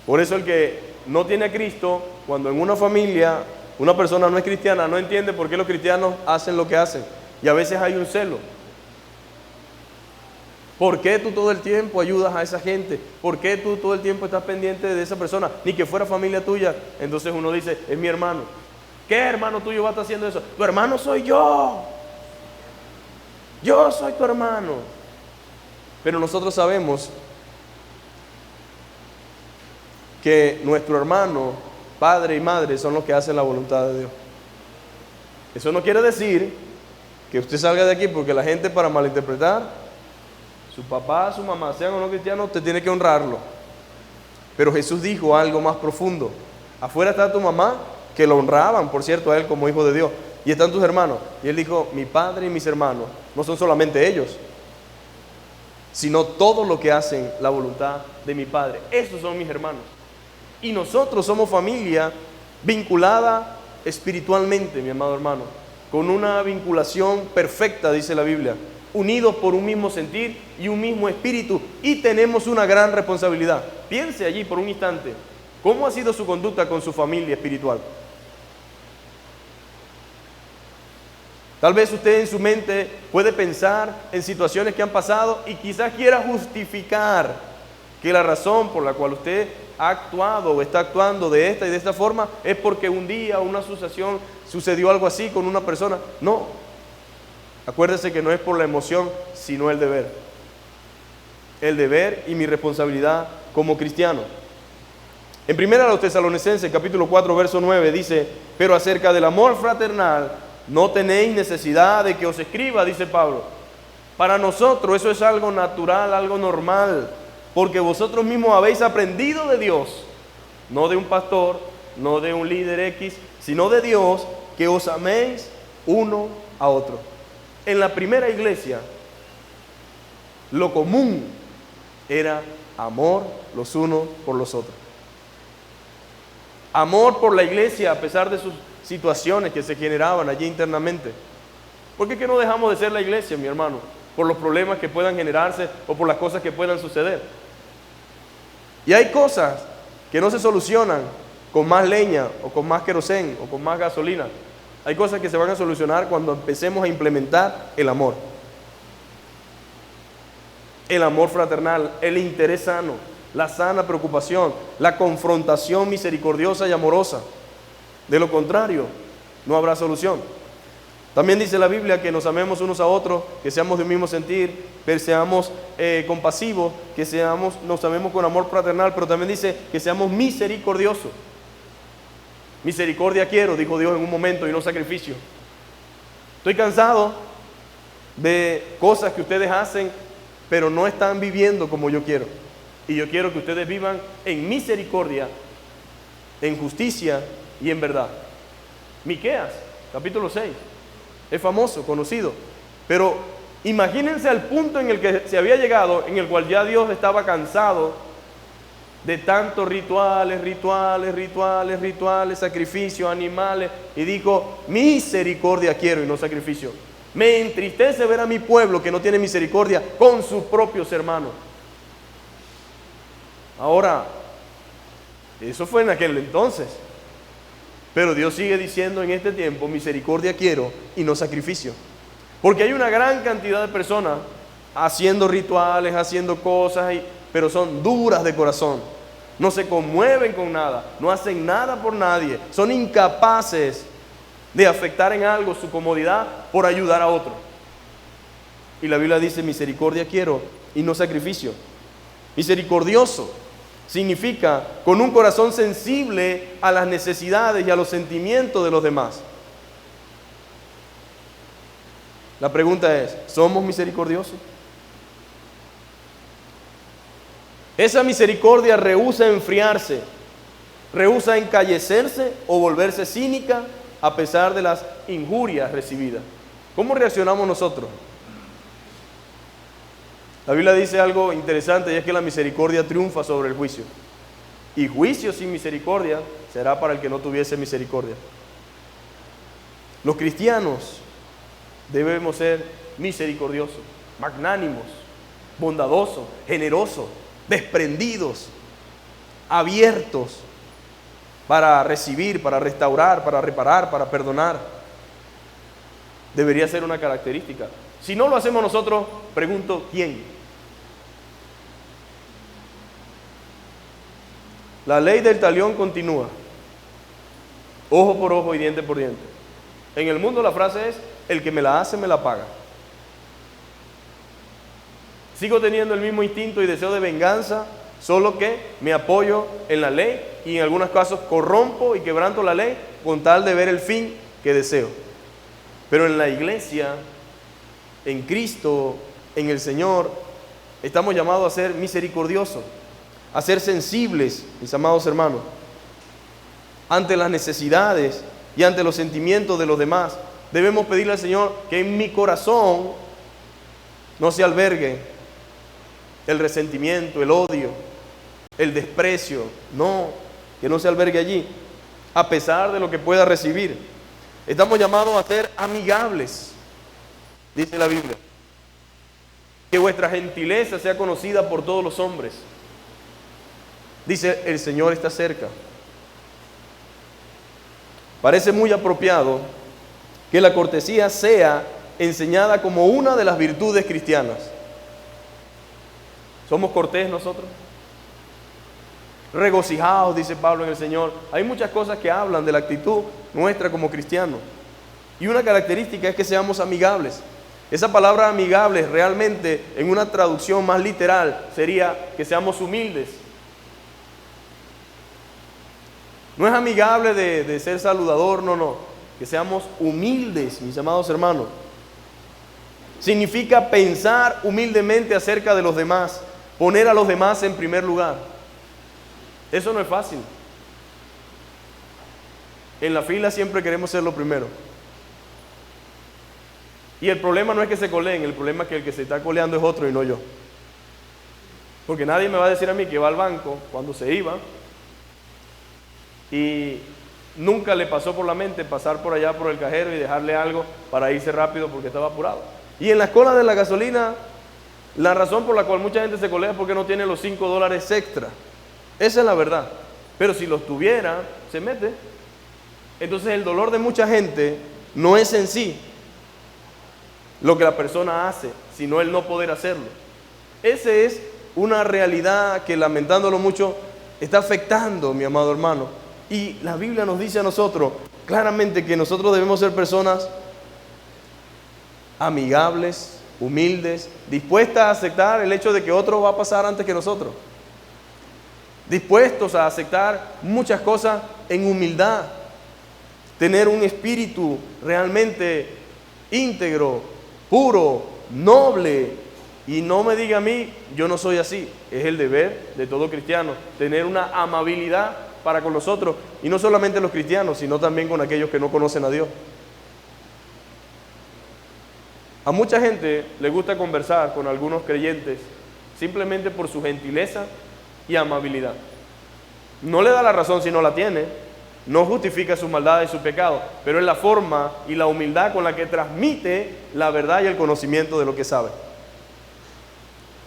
Por eso el que no tiene a Cristo, cuando en una familia una persona no es cristiana, no entiende por qué los cristianos hacen lo que hacen. Y a veces hay un celo. ¿Por qué tú todo el tiempo ayudas a esa gente? ¿Por qué tú todo el tiempo estás pendiente de esa persona? Ni que fuera familia tuya. Entonces uno dice, es mi hermano. ¿Qué hermano tuyo va a estar haciendo eso? Tu hermano soy yo. Yo soy tu hermano. Pero nosotros sabemos que nuestro hermano, padre y madre, son los que hacen la voluntad de Dios. Eso no quiere decir que usted salga de aquí porque la gente, para malinterpretar, su papá, su mamá, sean o no cristianos, usted tiene que honrarlo. Pero Jesús dijo algo más profundo. Afuera está tu mamá, que lo honraban, por cierto, a él como hijo de Dios. Y están tus hermanos. Y él dijo, mi padre y mis hermanos no son solamente ellos, sino todo lo que hacen la voluntad de mi Padre. Esos son mis hermanos. Y nosotros somos familia vinculada espiritualmente, mi amado hermano. con una vinculación perfecta, dice la Biblia, unidos por un mismo sentir y un mismo espíritu, y tenemos una gran responsabilidad. Piense allí por un instante, ¿cómo ha sido su conducta con su familia espiritual? Tal vez usted en su mente puede pensar en situaciones que han pasado y quizás quiera justificar que la razón por la cual usted ha actuado o está actuando de esta y de esta forma es porque un día una asociación sucedió algo así con una persona. No, acuérdese que no es por la emoción, sino el deber. El deber y mi responsabilidad como cristiano. En 1 Tesalonicenses, capítulo 4, verso 9, dice: pero acerca del amor fraternal, no tenéis necesidad de que os escriba, dice Pablo. Para nosotros eso es algo natural, algo normal, porque vosotros mismos habéis aprendido de Dios, no de un pastor, no de un líder X, sino de Dios, que os améis uno a otro. En la primera iglesia, lo común era amor los unos por los otros. Amor por la iglesia a pesar de sus situaciones que se generaban allí internamente. ¿Por qué que no dejamos de ser la iglesia, mi hermano? Por los problemas que puedan generarse o por las cosas que puedan suceder. Y hay cosas que no se solucionan con más leña o con más querosén o con más gasolina. Hay cosas que se van a solucionar cuando empecemos a implementar el amor. El amor fraternal, el interés sano, la sana preocupación, la confrontación misericordiosa y amorosa. De lo contrario, no habrá solución. También dice la Biblia que nos amemos unos a otros, que seamos de un mismo sentir, que seamos compasivos, que nos amemos con amor fraternal, pero también dice que seamos misericordiosos. Misericordia quiero, dijo Dios en un momento, y no sacrificio. Estoy cansado de cosas que ustedes hacen, pero no están viviendo como yo quiero. Y yo quiero que ustedes vivan en misericordia, en justicia y en verdad. Miqueas, capítulo 6, es famoso, conocido, pero imagínense el punto en el que se había llegado, en el cual ya Dios estaba cansado de tantos rituales, sacrificios, animales, y dijo: misericordia quiero y no sacrificio. Me entristece ver a mi pueblo que no tiene misericordia con sus propios hermanos. Ahora, eso fue en aquel entonces. Pero Dios sigue diciendo en este tiempo: misericordia quiero y no sacrificio. Porque hay una gran cantidad de personas haciendo rituales, haciendo cosas, pero son duras de corazón. No se conmueven con nada, no hacen nada por nadie. Son incapaces de afectar en algo su comodidad por ayudar a otro. Y la Biblia dice: misericordia quiero y no sacrificio. Misericordioso significa con un corazón sensible a las necesidades y a los sentimientos de los demás. La pregunta es: ¿somos misericordiosos? Esa misericordia rehúsa enfriarse, rehúsa encallecerse o volverse cínica a pesar de las injurias recibidas. ¿Cómo reaccionamos nosotros? La Biblia dice algo interesante, y es que la misericordia triunfa sobre el juicio. Y juicio sin misericordia será para el que no tuviese misericordia. Los cristianos debemos ser misericordiosos, magnánimos, bondadosos, generosos, desprendidos, abiertos para recibir, para restaurar, para reparar, para perdonar. Debería ser una característica. Si no lo hacemos nosotros, pregunto: ¿quién? La ley del talión continúa. Ojo por ojo y diente por diente. En el mundo la frase es: el que me la hace, me la paga. Sigo teniendo el mismo instinto y deseo de venganza, solo que me apoyo en la ley y en algunos casos corrompo y quebranto la ley con tal de ver el fin que deseo. Pero en la iglesia, en Cristo, en el Señor, estamos llamados a ser misericordiosos, a ser sensibles, mis amados hermanos, ante las necesidades y ante los sentimientos de los demás. Debemos pedirle al Señor que en mi corazón no se albergue el resentimiento, el odio, el desprecio. No, que no se albergue allí, a pesar de lo que pueda recibir. Estamos llamados a ser amigables, dice la Biblia. Que vuestra gentileza sea conocida por todos los hombres. Dice, el Señor está cerca. Parece muy apropiado que la cortesía sea enseñada como una de las virtudes cristianas. ¿Somos cortés nosotros? Regocijados, dice Pablo en el Señor. Hay muchas cosas que hablan de la actitud nuestra como cristianos. Y una característica es que seamos amigables. Esa palabra amigable realmente en una traducción más literal sería que seamos humildes. No es amigable de ser saludador, no. Que seamos humildes, mis amados hermanos. Significa pensar humildemente acerca de los demás, poner a los demás en primer lugar. Eso no es fácil. En la fila siempre queremos ser lo primero. Y el problema no es que se coleen, el problema es que el que se está coleando es otro y no yo. Porque nadie me va a decir a mí que va al banco cuando se iba y nunca le pasó por la mente pasar por allá por el cajero y dejarle algo para irse rápido porque estaba apurado. Y en las colas de la gasolina, la razón por la cual mucha gente se colea es porque no tiene los $5 extra. Esa es la verdad. Pero si los tuviera, se mete. Entonces el dolor de mucha gente no es en sí lo que la persona hace, sino el no poder hacerlo. Esa es una realidad que, lamentándolo mucho, está afectando, mi amado hermano. Y la Biblia nos dice a nosotros claramente que nosotros debemos ser personas amigables, humildes, dispuestas a aceptar el hecho de que otro va a pasar antes que nosotros, dispuestos a aceptar muchas cosas en humildad, tener un espíritu realmente íntegro, puro, noble. Y no me diga a mí, yo no soy así. Es el deber de todo cristiano, tener una amabilidad para con los otros, y no solamente los cristianos, sino también con aquellos que no conocen a Dios. A mucha gente le gusta conversar con algunos creyentes simplemente por su gentileza y amabilidad. No le da la razón si no la tiene, no justifica su maldad y su pecado, pero es la forma y la humildad con la que transmite la verdad y el conocimiento de lo que sabe.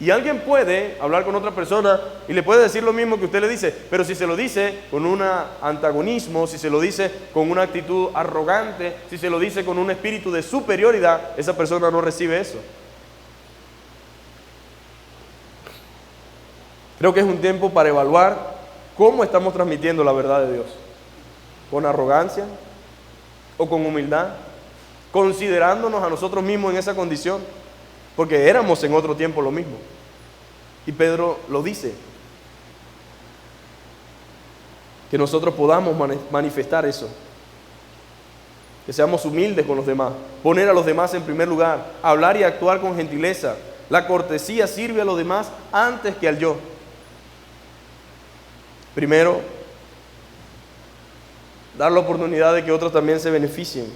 Y alguien puede hablar con otra persona y le puede decir lo mismo que usted le dice, pero si se lo dice con un antagonismo, si se lo dice con una actitud arrogante, si se lo dice con un espíritu de superioridad, esa persona no recibe eso. Creo que es un tiempo para evaluar cómo estamos transmitiendo la verdad de Dios. ¿Con arrogancia o con humildad? Considerándonos a nosotros mismos en esa condición, porque éramos en otro tiempo lo mismo. Y Pedro lo dice, que nosotros podamos manifestar eso, que seamos humildes con los demás, poner a los demás en primer lugar, hablar y actuar con gentileza. La cortesía sirve a los demás antes que al yo. Primero, dar la oportunidad de que otros también se beneficien.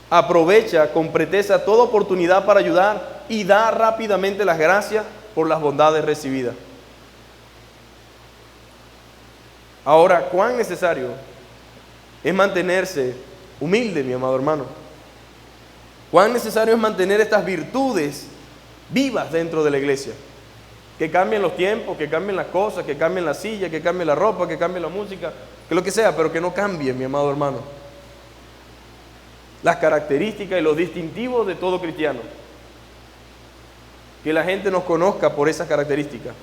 Aprovecha con preteza toda oportunidad para ayudar y da rápidamente las gracias por las bondades recibidas. Ahora, ¿cuán necesario es mantenerse humilde, mi amado hermano? ¿Cuán necesario es mantener estas virtudes vivas dentro de la iglesia? Que cambien los tiempos, que cambien las cosas, que cambien la silla, que cambie la ropa, que cambie la música, que lo que sea, pero que no cambie, mi amado hermano, las características y los distintivos de todo cristiano. Que la gente nos conozca por esas características.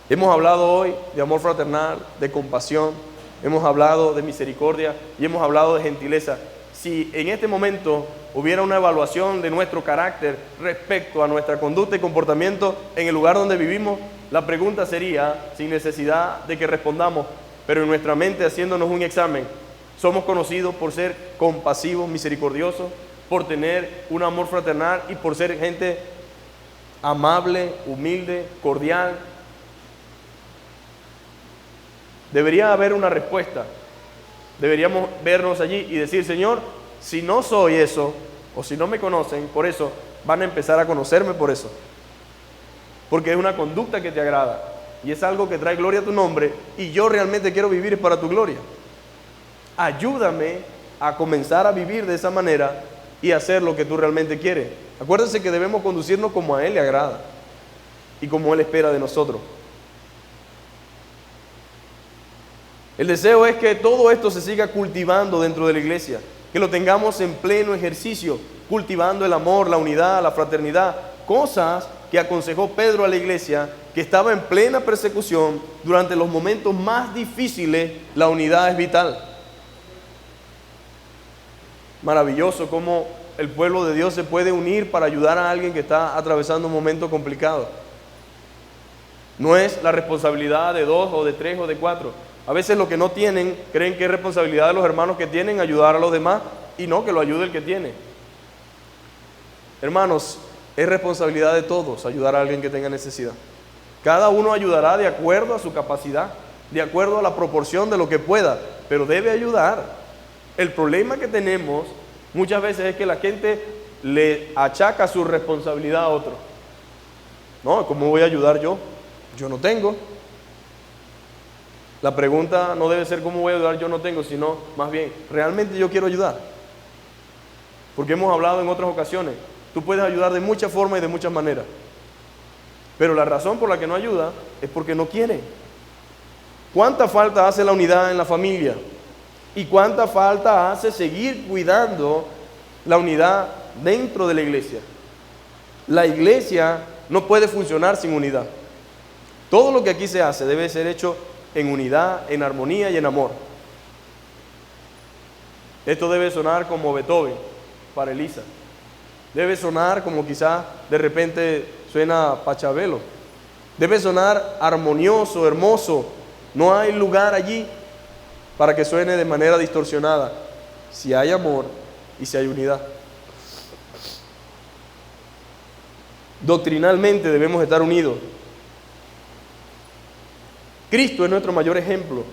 Hemos hablado hoy de amor fraternal, de compasión, hemos hablado de misericordia y hemos hablado de gentileza. Si en este momento hubiera una evaluación de nuestro carácter respecto a nuestra conducta y comportamiento en el lugar donde vivimos, la pregunta sería, sin necesidad de que respondamos, pero en nuestra mente haciéndonos un examen: ¿somos conocidos por ser compasivos, misericordiosos, por tener un amor fraternal y por ser gente amable, humilde, cordial? Debería haber una respuesta. Deberíamos vernos allí y decir: Señor, si no soy eso, o si no me conocen por eso, van a empezar a conocerme por eso. Porque es una conducta que te agrada y es algo que trae gloria a tu nombre, y yo realmente quiero vivir para tu gloria. Ayúdame a comenzar a vivir de esa manera y hacer lo que tú realmente quieres. Acuérdense que debemos conducirnos como a Él le agrada y como Él espera de nosotros. El deseo es que todo esto se siga cultivando dentro de la iglesia, que lo tengamos en pleno ejercicio, cultivando el amor, la unidad, la fraternidad, cosas que aconsejó Pedro a la iglesia que estaba en plena persecución. Durante los momentos más difíciles, la unidad es vital. Maravilloso cómo el pueblo de Dios se puede unir para ayudar a alguien que está atravesando un momento complicado. No es la responsabilidad de 2 o de 3 o de 4. A veces los que no tienen creen que es responsabilidad de los hermanos que tienen ayudar a los demás, y no, que lo ayude el que tiene. Hermanos, es responsabilidad de todos ayudar a alguien que tenga necesidad. Cada uno ayudará de acuerdo a su capacidad, de acuerdo a la proporción de lo que pueda, pero debe ayudar. El problema que tenemos muchas veces es que la gente le achaca su responsabilidad a otro. No, ¿cómo voy a ayudar yo? Yo no tengo. La pregunta no debe ser cómo voy a ayudar, yo no tengo, sino más bien, ¿realmente yo quiero ayudar? Porque hemos hablado en otras ocasiones, tú puedes ayudar de muchas formas y de muchas maneras, pero la razón por la que no ayuda es porque no quiere. ¿Cuánta falta hace la unidad en la familia? ¿Y cuánta falta hace seguir cuidando la unidad dentro de la iglesia? La iglesia no puede funcionar sin unidad. Todo lo que aquí se hace debe ser hecho en unidad, en armonía y en amor. Esto debe sonar como Beethoven para Elisa. Debe sonar como quizás de repente suena Pachabelo. Debe sonar armonioso, hermoso. No hay lugar allí para que suene de manera distorsionada. Si hay amor y si hay unidad. Doctrinalmente debemos estar unidos. Cristo es nuestro mayor ejemplo.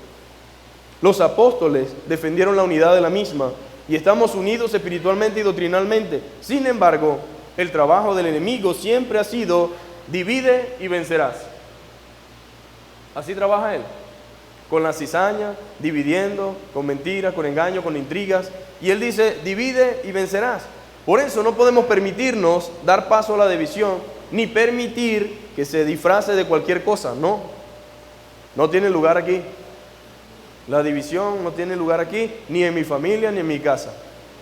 Los apóstoles defendieron la unidad de la misma y estamos unidos espiritualmente y doctrinalmente. Sin embargo, el trabajo del enemigo siempre ha sido divide y vencerás. Así trabaja él, con la cizaña, dividiendo, con mentiras, con engaños, con intrigas. Y él dice, divide y vencerás. Por eso no podemos permitirnos dar paso a la división, ni permitir que se disfrace de cualquier cosa, no. No tiene lugar aquí. La división no tiene lugar aquí, ni en mi familia, ni en mi casa.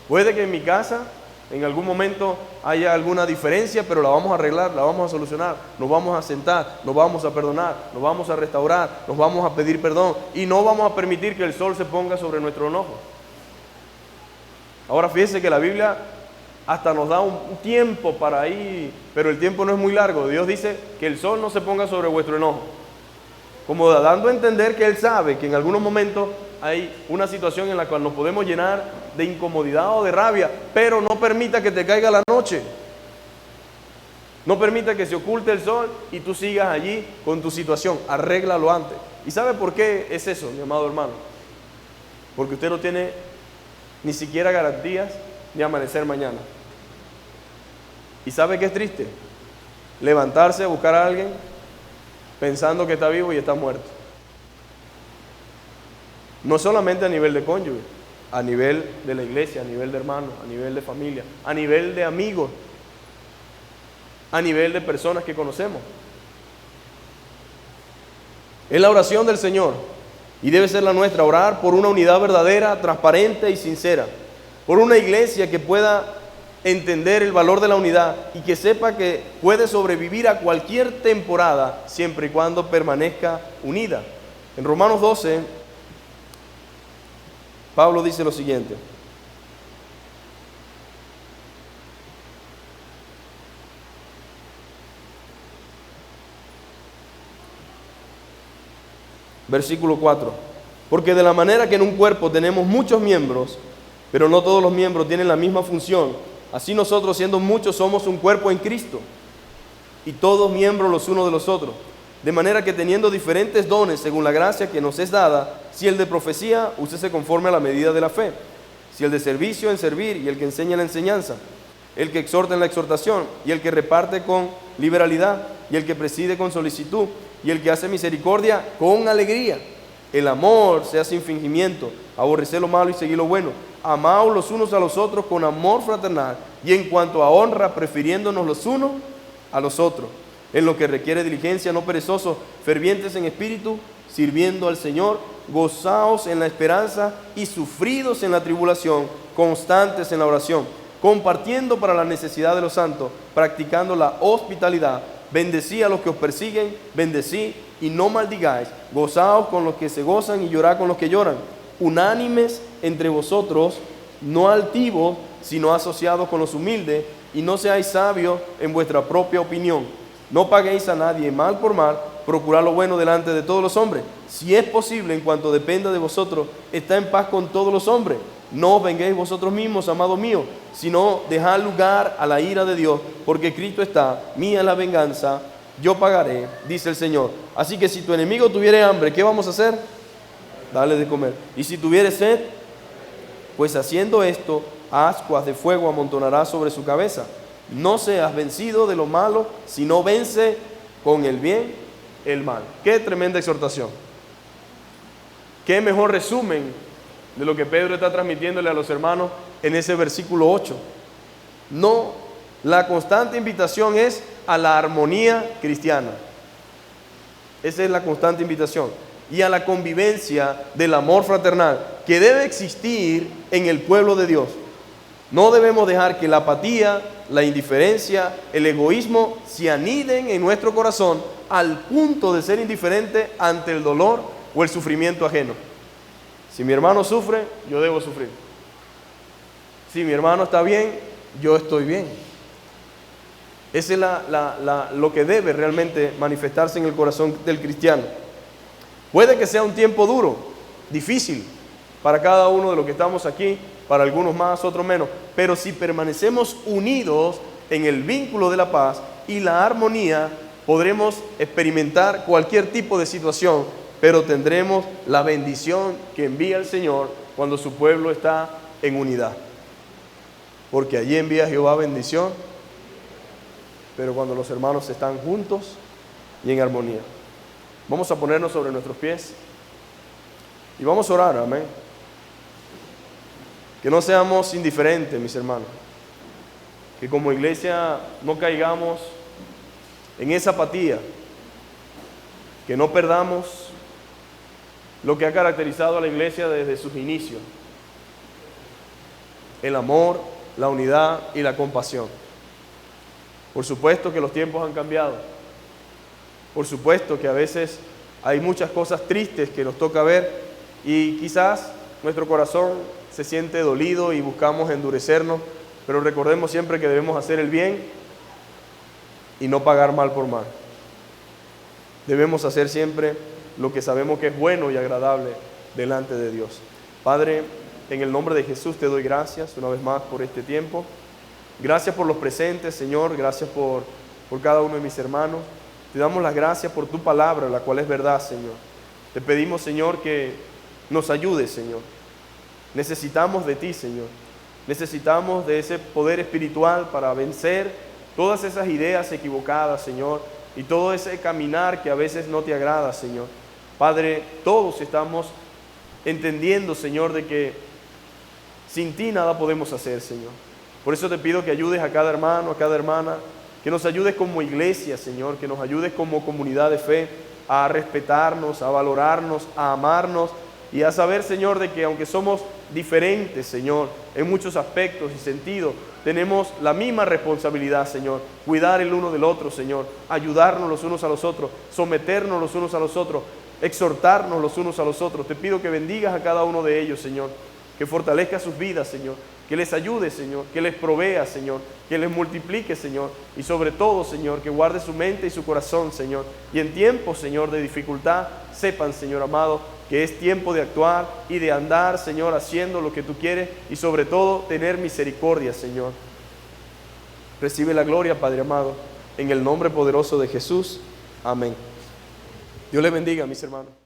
Puede que en mi casa en algún momento haya alguna diferencia, pero la vamos a arreglar, la vamos a solucionar. Nos vamos a sentar, nos vamos a perdonar, nos vamos a restaurar, nos vamos a pedir perdón y no vamos a permitir que el sol se ponga sobre nuestro enojo. Ahora fíjense que la Biblia hasta nos da un tiempo para ir, pero el tiempo no es muy largo. Dios dice que el sol no se ponga sobre vuestro enojo. Como dando a entender que Él sabe que en algunos momentos hay una situación en la cual nos podemos llenar de incomodidad o de rabia, pero no permita que te caiga la noche. No permita que se oculte el sol y tú sigas allí con tu situación. Arréglalo antes. ¿Y sabe por qué es eso, mi amado hermano? Porque usted no tiene ni siquiera garantías de amanecer mañana. ¿Y sabe qué es triste? Levantarse a buscar a alguien pensando que está vivo y está muerto. No solamente a nivel de cónyuge, a nivel de la iglesia, a nivel de hermanos, a nivel de familia, a nivel de amigos, a nivel de personas que conocemos. Es la oración del Señor y debe ser la nuestra, orar por una unidad verdadera, transparente y sincera, por una iglesia que pueda entender el valor de la unidad y que sepa que puede sobrevivir a cualquier temporada siempre y cuando permanezca unida. En Romanos 12, Pablo dice lo siguiente: versículo 4, porque de la manera que en un cuerpo tenemos muchos miembros, pero no todos los miembros tienen la misma función, así nosotros, siendo muchos, somos un cuerpo en Cristo, y todos miembros los unos de los otros. De manera que teniendo diferentes dones según la gracia que nos es dada, si el de profecía, úsese conforme a la medida de la fe; si el de servicio, en servir; y el que enseña en la enseñanza; el que exhorta en la exhortación; y el que reparte con liberalidad; y el que preside con solicitud; y el que hace misericordia con alegría. El amor sea sin fingimiento, aborrecer lo malo y seguir lo bueno. Amaos los unos a los otros con amor fraternal, y en cuanto a honra, prefiriéndonos los unos a los otros. En lo que requiere diligencia, no perezosos, fervientes en espíritu, sirviendo al Señor, gozaos en la esperanza y sufridos en la tribulación, constantes en la oración, compartiendo para la necesidad de los santos, practicando la hospitalidad. Bendecí a los que os persiguen, bendecí y no maldigáis. Gozaos con los que se gozan y llorad con los que lloran. Unánimes entre vosotros, no altivos, sino asociados con los humildes, y no seáis sabios en vuestra propia opinión. No paguéis a nadie mal por mal, procurad lo bueno delante de todos los hombres. Si es posible, en cuanto dependa de vosotros, está en paz con todos los hombres. No os venguéis vosotros mismos, amados míos, sino dejad lugar a la ira de Dios, porque Cristo está, mía es la venganza, yo pagaré, dice el Señor. Así que si tu enemigo tuviere hambre, ¿qué vamos a hacer? Dale de comer. Y si tuviere sed, pues haciendo esto, ascuas de fuego amontonará sobre su cabeza. No seas vencido de lo malo, sino vence con el bien el mal. Qué tremenda exhortación. Qué mejor resumen de lo que Pedro está transmitiéndole a los hermanos en ese versículo 8. No, la constante invitación es a la armonía cristiana. Esa es la constante invitación. Y a la convivencia del amor fraternal que debe existir en el pueblo de Dios. No debemos dejar que la apatía, la indiferencia, el egoísmo se aniden en nuestro corazón al punto de ser indiferente ante el dolor o el sufrimiento ajeno. Si mi hermano sufre, yo debo sufrir. Si mi hermano está bien, yo estoy bien. Ese es lo que debe realmente manifestarse en el corazón del cristiano. Puede que sea un tiempo duro, difícil para cada uno de los que estamos aquí, para algunos más, otros menos, pero si permanecemos unidos en el vínculo de la paz y la armonía, podremos experimentar cualquier tipo de situación, pero tendremos la bendición que envía el Señor cuando su pueblo está en unidad. Porque allí envía Jehová bendición, pero cuando los hermanos están juntos y en armonía. Vamos a ponernos sobre nuestros pies y vamos a orar, amén. Que no seamos indiferentes, mis hermanos. Que como iglesia no caigamos en esa apatía. Que no perdamos lo que ha caracterizado a la iglesia desde sus inicios. El amor, la unidad y la compasión. Por supuesto que los tiempos han cambiado. Por supuesto que a veces hay muchas cosas tristes que nos toca ver y quizás nuestro corazón se siente dolido y buscamos endurecernos, pero recordemos siempre que debemos hacer el bien y no pagar mal por mal. Debemos hacer siempre lo que sabemos que es bueno y agradable delante de Dios. Padre, en el nombre de Jesús te doy gracias una vez más por este tiempo. Gracias por los presentes, Señor. Gracias por cada uno de mis hermanos. Te damos las gracias por tu palabra, la cual es verdad, Señor. Te pedimos, Señor, que nos ayudes, Señor. Necesitamos de ti, Señor. Necesitamos de ese poder espiritual para vencer todas esas ideas equivocadas, Señor, y todo ese caminar que a veces no te agrada, Señor. Padre, todos estamos entendiendo, Señor, de que sin ti nada podemos hacer, Señor. Por eso te pido que ayudes a cada hermano, a cada hermana, que nos ayudes como iglesia, Señor, que nos ayudes como comunidad de fe a respetarnos, a valorarnos, a amarnos y a saber, Señor, de que aunque somos diferentes, Señor, en muchos aspectos y sentidos, tenemos la misma responsabilidad, Señor, cuidar el uno del otro, Señor, ayudarnos los unos a los otros, someternos los unos a los otros, exhortarnos los unos a los otros. Te pido que bendigas a cada uno de ellos, Señor, que fortalezca sus vidas, Señor, que les ayude, Señor, que les provea, Señor, que les multiplique, Señor, y sobre todo, Señor, que guarde su mente y su corazón, Señor, y en tiempos, Señor, de dificultad, sepan, Señor amado, que es tiempo de actuar y de andar, Señor, haciendo lo que tú quieres y sobre todo tener misericordia, Señor. Recibe la gloria, Padre amado, en el nombre poderoso de Jesús. Amén. Dios les bendiga, mis hermanos.